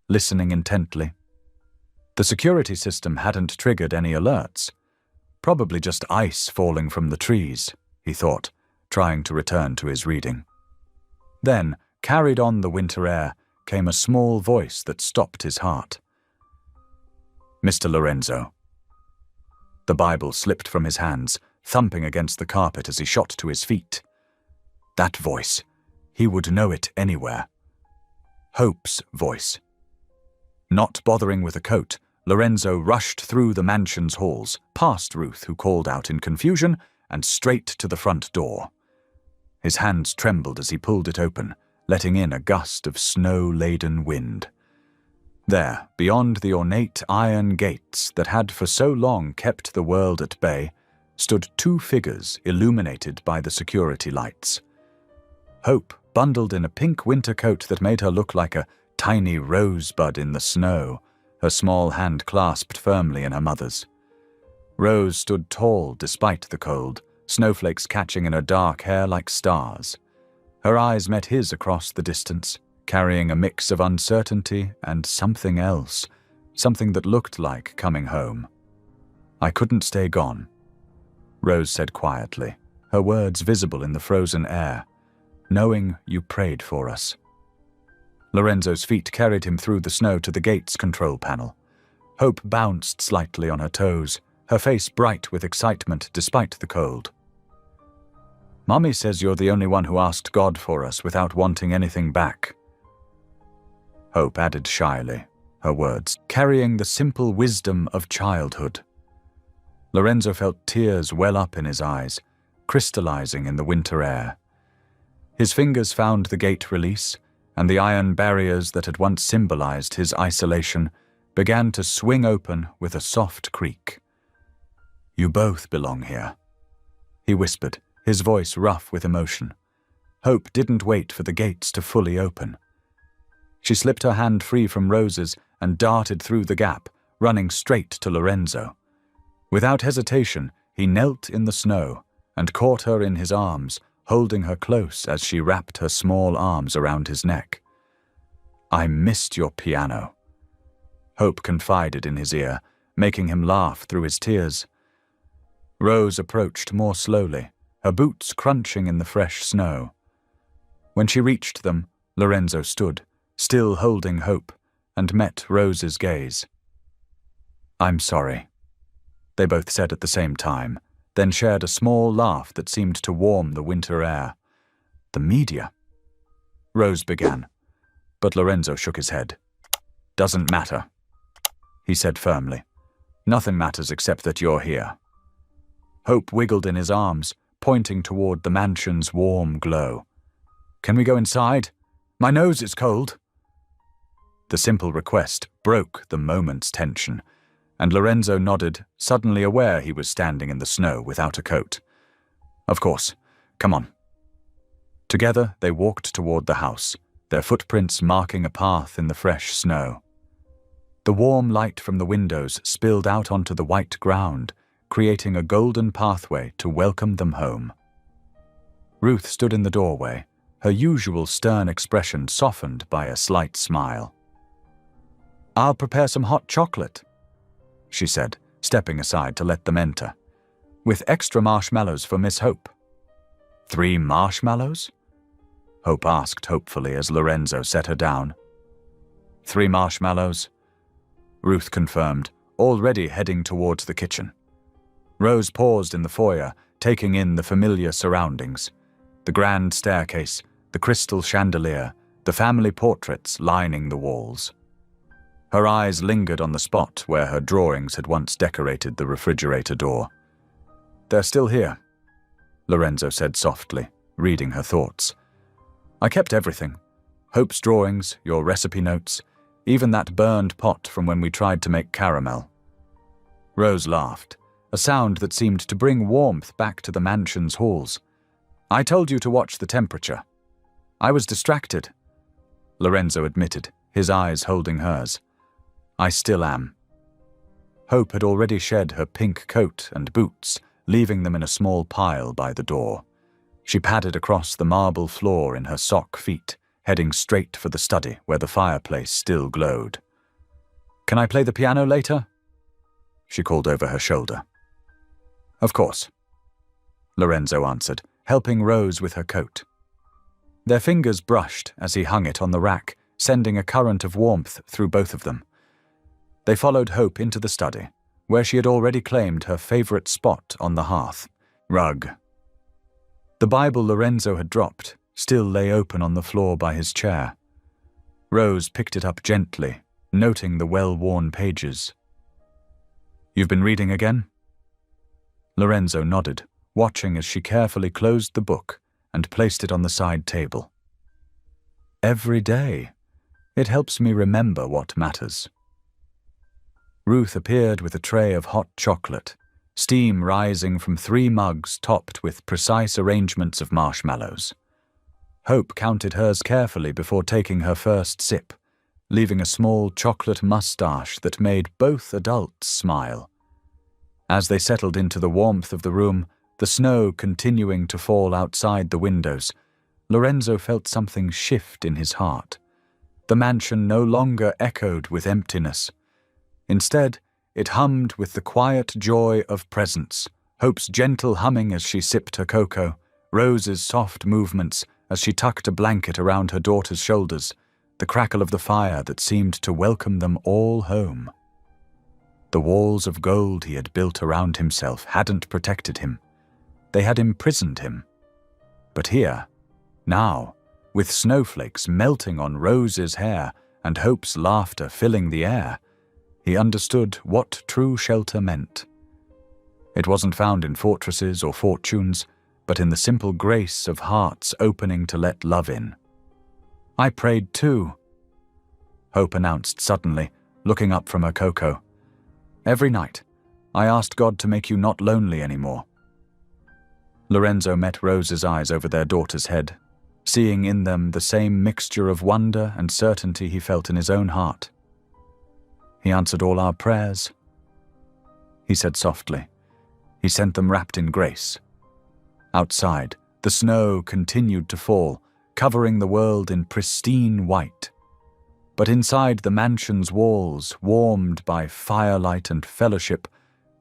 listening intently. The security system hadn't triggered any alerts. Probably just ice falling from the trees, he thought, trying to return to his reading. Then, carried on the winter air, came a small voice that stopped his heart. "Mr. Lorenzo." The Bible slipped from his hands, thumping against the carpet as he shot to his feet. That voice, he would know it anywhere. Hope's voice. Not bothering with a coat, Lorenzo rushed through the mansion's halls, past Ruth, who called out in confusion, and straight to the front door. His hands trembled as he pulled it open, letting in a gust of snow-laden wind. There, beyond the ornate iron gates that had for so long kept the world at bay, stood 2 figures illuminated by the security lights. Hope, bundled in a pink winter coat that made her look like a tiny rosebud in the snow, her small hand clasped firmly in her mother's. Rose stood tall despite the cold, snowflakes catching in her dark hair like stars. Her eyes met his across the distance, carrying a mix of uncertainty and something else, something that looked like coming home. "I couldn't stay gone," Rose said quietly, her words visible in the frozen air. "Knowing you prayed for us." Lorenzo's feet carried him through the snow to the gate's control panel. Hope bounced slightly on her toes, her face bright with excitement despite the cold. "Mommy says you're the only one who asked God for us without wanting anything back," Hope added shyly, her words carrying the simple wisdom of childhood. Lorenzo felt tears well up in his eyes, crystallizing in the winter air. His fingers found the gate release, and the iron barriers that had once symbolized his isolation began to swing open with a soft creak. "You both belong here," he whispered, his voice rough with emotion. Hope didn't wait for the gates to fully open. She slipped her hand free from Rose's and darted through the gap, running straight to Lorenzo. Without hesitation, he knelt in the snow and caught her in his arms, holding her close as she wrapped her small arms around his neck. "I missed your piano," Hope confided in his ear, making him laugh through his tears. Rose approached more slowly, her boots crunching in the fresh snow. When she reached them, Lorenzo stood, still holding Hope, and met Rose's gaze. "I'm sorry," they both said at the same time, then shared a small laugh that seemed to warm the winter air. "The media," Rose began, but Lorenzo shook his head. "Doesn't matter," he said firmly. "Nothing matters except that you're here." Hope wiggled in his arms, pointing toward the mansion's warm glow. "Can we go inside? My nose is cold." The simple request broke the moment's tension, and Lorenzo nodded, suddenly aware he was standing in the snow without a coat. Of course. Come on. Together they walked toward the house, their footprints marking a path in the fresh snow. The warm light from the windows spilled out onto the white ground, creating a golden pathway to welcome them home. Ruth stood in the doorway, her usual stern expression softened by a slight smile. "I'll prepare some hot chocolate," she said, stepping aside to let them enter, "with extra marshmallows for Miss Hope." "3 marshmallows?" Hope asked hopefully as Lorenzo set her down. "3 marshmallows," Ruth confirmed, already heading towards the kitchen. Rose paused in the foyer, taking in the familiar surroundings. The grand staircase, the crystal chandelier, the family portraits lining the walls. Her eyes lingered on the spot where her drawings had once decorated the refrigerator door. "They're still here," Lorenzo said softly, reading her thoughts. "I kept everything. Hope's drawings, your recipe notes, even that burned pot from when we tried to make caramel." Rose laughed, a sound that seemed to bring warmth back to the mansion's halls. "I told you to watch the temperature." "I was distracted," Lorenzo admitted, his eyes holding hers. "I still am." Hope had already shed her pink coat and boots, leaving them in a small pile by the door. She padded across the marble floor in her sock feet, heading straight for the study where the fireplace still glowed. "Can I play the piano later?" she called over her shoulder. "Of course," Lorenzo answered, helping Rose with her coat. Their fingers brushed as he hung it on the rack, sending a current of warmth through both of them. They followed Hope into the study, where she had already claimed her favorite spot on the hearth. Rug. The Bible Lorenzo had dropped still lay open on the floor by his chair. Rose picked it up gently, noting the well-worn pages. "You've been reading again?" Lorenzo nodded, watching as she carefully closed the book and placed it on the side table. "Every day. It helps me remember what matters." Ruth appeared with a tray of hot chocolate, steam rising from 3 mugs topped with precise arrangements of marshmallows. Hope counted hers carefully before taking her first sip, leaving a small chocolate mustache that made both adults smile. As they settled into the warmth of the room, the snow continuing to fall outside the windows, Lorenzo felt something shift in his heart. The mansion no longer echoed with emptiness. Instead, it hummed with the quiet joy of presence, Hope's gentle humming as she sipped her cocoa, Rose's soft movements as she tucked a blanket around her daughter's shoulders, the crackle of the fire that seemed to welcome them all home. The walls of gold he had built around himself hadn't protected him. They had imprisoned him. But here, now, with snowflakes melting on Rose's hair and Hope's laughter filling the air, he understood what true shelter meant. It wasn't found in fortresses or fortunes, but in the simple grace of hearts opening to let love in. "I prayed too," Hope announced suddenly, looking up from her cocoa. "Every night, I asked God to make you not lonely anymore." Lorenzo met Rose's eyes over their daughter's head, seeing in them the same mixture of wonder and certainty he felt in his own heart. "He answered all our prayers," he said softly. "He sent them wrapped in grace." Outside, the snow continued to fall, covering the world in pristine white. But inside the mansion's walls, warmed by firelight and fellowship,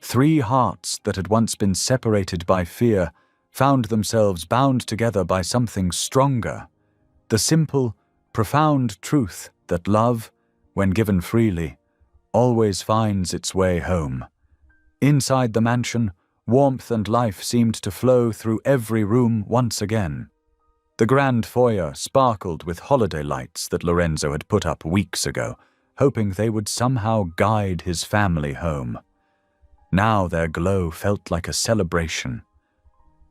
3 hearts that had once been separated by fear found themselves bound together by something stronger, the simple, profound truth that love, when given freely, always finds its way home. Inside the mansion, warmth and life seemed to flow through every room once again. The grand foyer sparkled with holiday lights that Lorenzo had put up weeks ago, hoping they would somehow guide his family home. Now their glow felt like a celebration.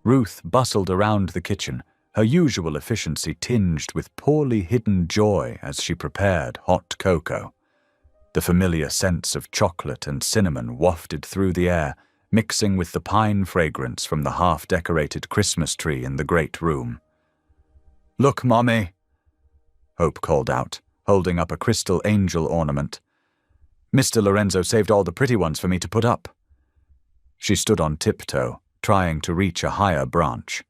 Ruth bustled around the kitchen, her usual efficiency tinged with poorly hidden joy as she prepared hot cocoa. The familiar scents of chocolate and cinnamon wafted through the air, mixing with the pine fragrance from the half-decorated Christmas tree in the great room. "Look, Mommy," Hope called out, holding up a crystal angel ornament. "Mr. Lorenzo saved all the pretty ones for me to put up." She stood on tiptoe, trying to reach a higher branch.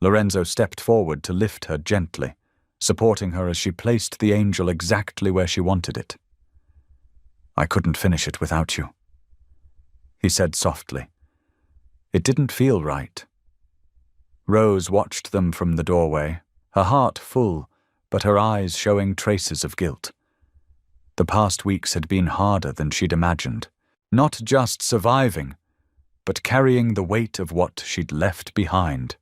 Lorenzo stepped forward to lift her gently, supporting her as she placed the angel exactly where she wanted it. "I couldn't finish it without you," he said softly. It didn't feel right. Rose watched them from the doorway, her heart full, but her eyes showing traces of guilt. The past weeks had been harder than she'd imagined, not just surviving, but carrying the weight of what she'd left behind.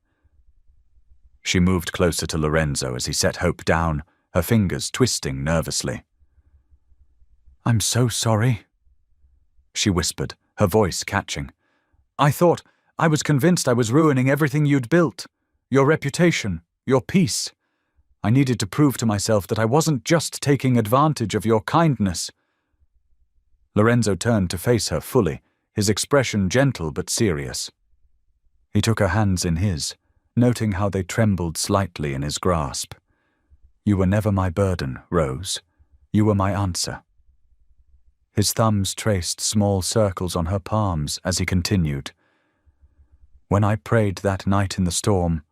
She moved closer to Lorenzo as he set Hope down, her fingers twisting nervously. "I'm so sorry," she whispered, her voice catching. I was convinced I was ruining everything you'd built, your reputation, your peace. I needed to prove to myself that I wasn't just taking advantage of your kindness." Lorenzo turned to face her fully, his expression gentle but serious. He took her hands in his, noting how they trembled slightly in his grasp. "You were never my burden, Rose. You were my answer." His thumbs traced small circles on her palms as he continued. "When I prayed that night in the storm,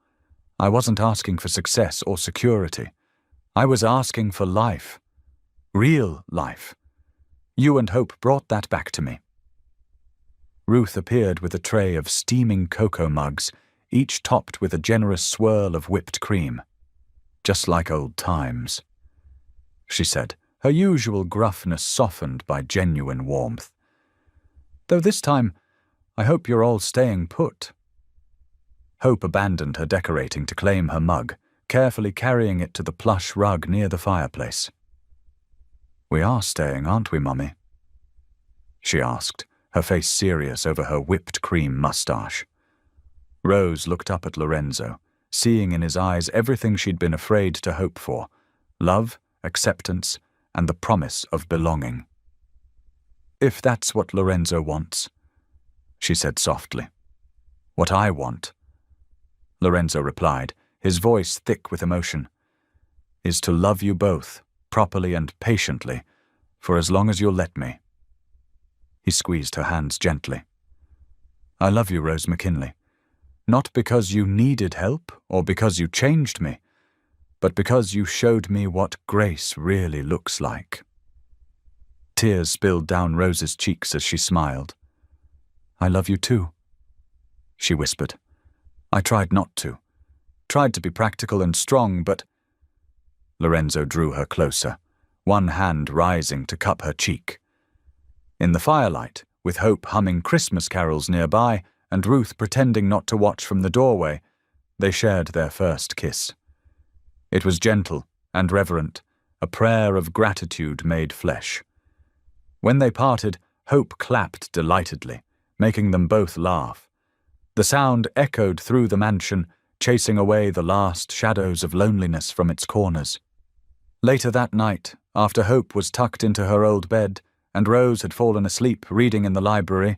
I wasn't asking for success or security. I was asking for life. Real life. You and Hope brought that back to me." Ruth appeared with a tray of steaming cocoa mugs, each topped with a generous swirl of whipped cream. "Just like old times," she said, her usual gruffness softened by genuine warmth. "Though this time, I hope you're all staying put." Hope abandoned her decorating to claim her mug, carefully carrying it to the plush rug near the fireplace. "We are staying, aren't we, Mummy?" she asked, her face serious over her whipped cream mustache. Rose looked up at Lorenzo, seeing in his eyes everything she'd been afraid to hope for: love, acceptance, and the promise of belonging. "If that's what Lorenzo wants," she said softly. "What I want," Lorenzo replied, his voice thick with emotion, "is to love you both, properly and patiently, for as long as you'll let me." He squeezed her hands gently. "I love you, Rose McKinley, not because you needed help or because you changed me, but because you showed me what grace really looks like." Tears spilled down Rose's cheeks as she smiled. "I love you too," she whispered. "I tried not to. Tried to be practical and strong, but—" Lorenzo drew her closer, one hand rising to cup her cheek. In the firelight, with Hope humming Christmas carols nearby and Ruth pretending not to watch from the doorway, they shared their first kiss. It was gentle and reverent, a prayer of gratitude made flesh. When they parted, Hope clapped delightedly, making them both laugh. The sound echoed through the mansion, chasing away the last shadows of loneliness from its corners. Later that night, after Hope was tucked into her old bed and Rose had fallen asleep reading in the library,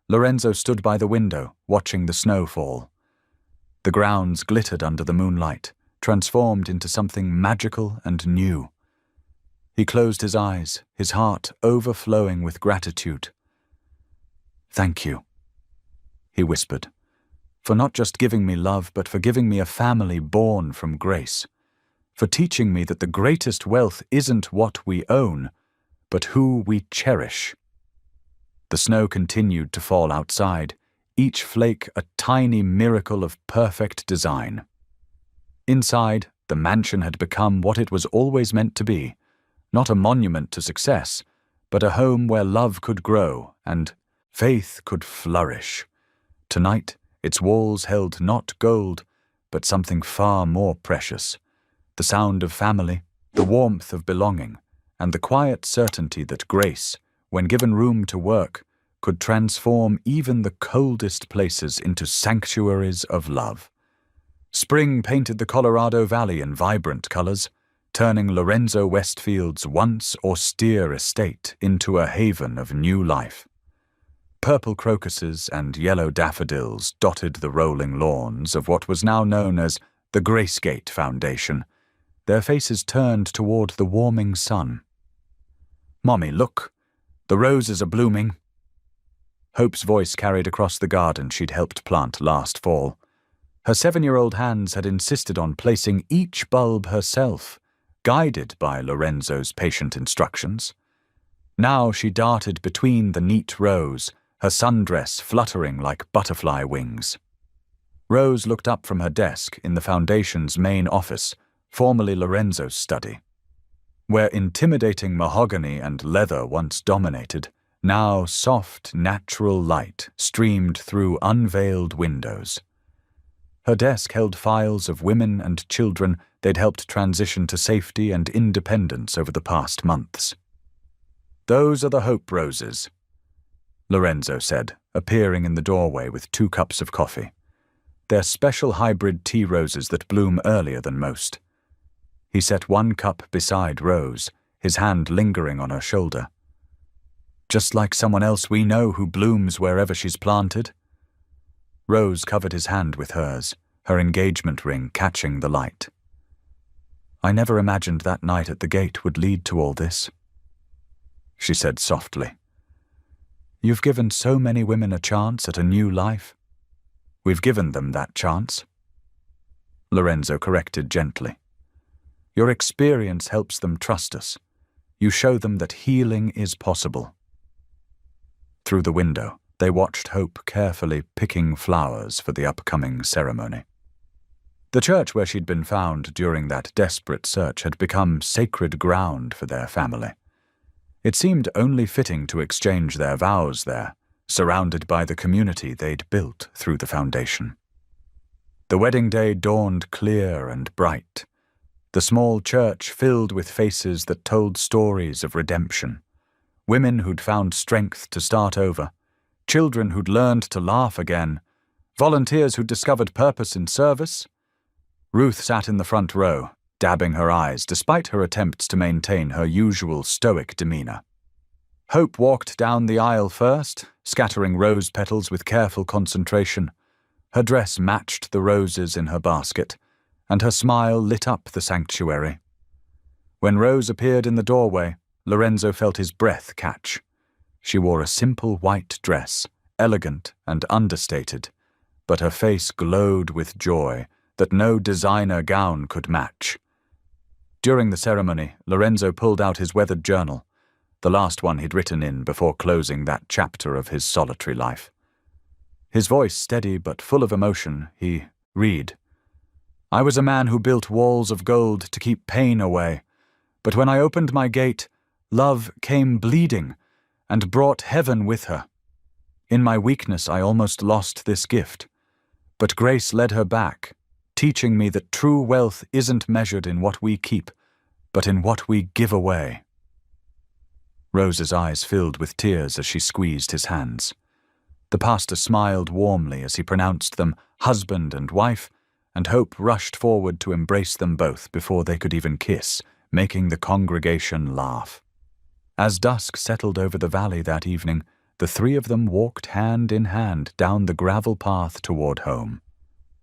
Lorenzo stood by the window, watching the snow fall. The grounds glittered under the moonlight, transformed into something magical and new. He closed his eyes, his heart overflowing with gratitude. "Thank you," he whispered, "for not just giving me love, but for giving me a family born from grace, for teaching me that the greatest wealth isn't what we own, but who we cherish." The snow continued to fall outside, each flake a tiny miracle of perfect design. Inside, the mansion had become what it was always meant to be, not a monument to success, but a home where love could grow and faith could flourish. Tonight, its walls held not gold, but something far more precious: the sound of family, the warmth of belonging, and the quiet certainty that grace, when given room to work, could transform even the coldest places into sanctuaries of love. Spring painted the Colorado Valley in vibrant colors, turning Lorenzo Westfield's once austere estate into a haven of new life. Purple crocuses and yellow daffodils dotted the rolling lawns of what was now known as the Gracegate Foundation, their faces turned toward the warming sun. "Mommy, look! The roses are blooming." Hope's voice carried across the garden she'd helped plant last fall. Her 7-year-old hands had insisted on placing each bulb herself, guided by Lorenzo's patient instructions. Now she darted between the neat rows, her sundress fluttering like butterfly wings. Rose looked up from her desk in the Foundation's main office, formerly Lorenzo's study. Where intimidating mahogany and leather once dominated, now soft, natural light streamed through unveiled windows. Her desk held files of women and children they'd helped transition to safety and independence over the past months. "Those are the Hope roses," Lorenzo said, appearing in the doorway with 2 cups of coffee. "They're special hybrid tea roses that bloom earlier than most." He set 1 cup beside Rose, his hand lingering on her shoulder. "Just like someone else we know who blooms wherever she's planted." Rose covered his hand with hers, her engagement ring catching the light. "I never imagined that night at the gate would lead to all this," she said softly. "You've given so many women a chance at a new life." "We've given them that chance," Lorenzo corrected gently. "Your experience helps them trust us. You show them that healing is possible." Through the window, they watched Hope carefully picking flowers for the upcoming ceremony. The church where she'd been found during that desperate search had become sacred ground for their family. It seemed only fitting to exchange their vows there, surrounded by the community they'd built through the Foundation. The wedding day dawned clear and bright, the small church filled with faces that told stories of redemption, women who'd found strength to start over, children who'd learned to laugh again, volunteers who'd discovered purpose in service. Ruth sat in the front row, dabbing her eyes despite her attempts to maintain her usual stoic demeanor. Hope walked down the aisle first, scattering rose petals with careful concentration. Her dress matched the roses in her basket, and her smile lit up the sanctuary. When Rose appeared in the doorway, Lorenzo felt his breath catch. She wore a simple white dress, elegant and understated, but her face glowed with joy that no designer gown could match. During the ceremony, Lorenzo pulled out his weathered journal, the last one he'd written in before closing that chapter of his solitary life. His voice steady but full of emotion, he read, "I was a man who built walls of gold to keep pain away, but when I opened my gate, love came bleeding and brought heaven with her. In my weakness I almost lost this gift, but grace led her back, teaching me that true wealth isn't measured in what we keep, but in what we give away." Rose's eyes filled with tears as she squeezed his hands. The pastor smiled warmly as he pronounced them husband and wife, and Hope rushed forward to embrace them both before they could even kiss, making the congregation laugh. As dusk settled over the valley that evening, the 3 of them walked hand in hand down the gravel path toward home.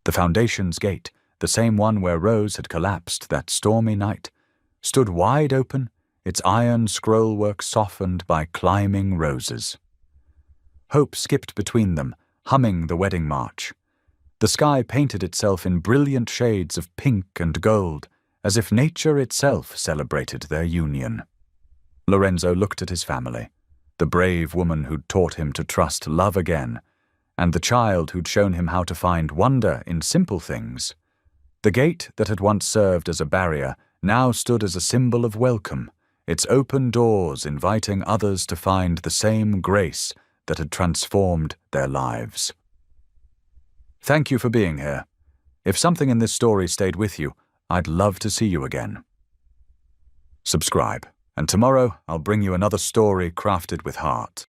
The Foundation's gate, the same one where Rose had collapsed that stormy night, stood wide open, its iron scrollwork softened by climbing roses. Hope skipped between them, humming the wedding march. The sky painted itself in brilliant shades of pink and gold, as if nature itself celebrated their union. Lorenzo looked at his family, the brave woman who'd taught him to trust love again, and the child who'd shown him how to find wonder in simple things. The gate that had once served as a barrier now stood as a symbol of welcome, its open doors inviting others to find the same grace that had transformed their lives. Thank you for being here. If something in this story stayed with you, I'd love to see you again. Subscribe, and tomorrow I'll bring you another story crafted with heart.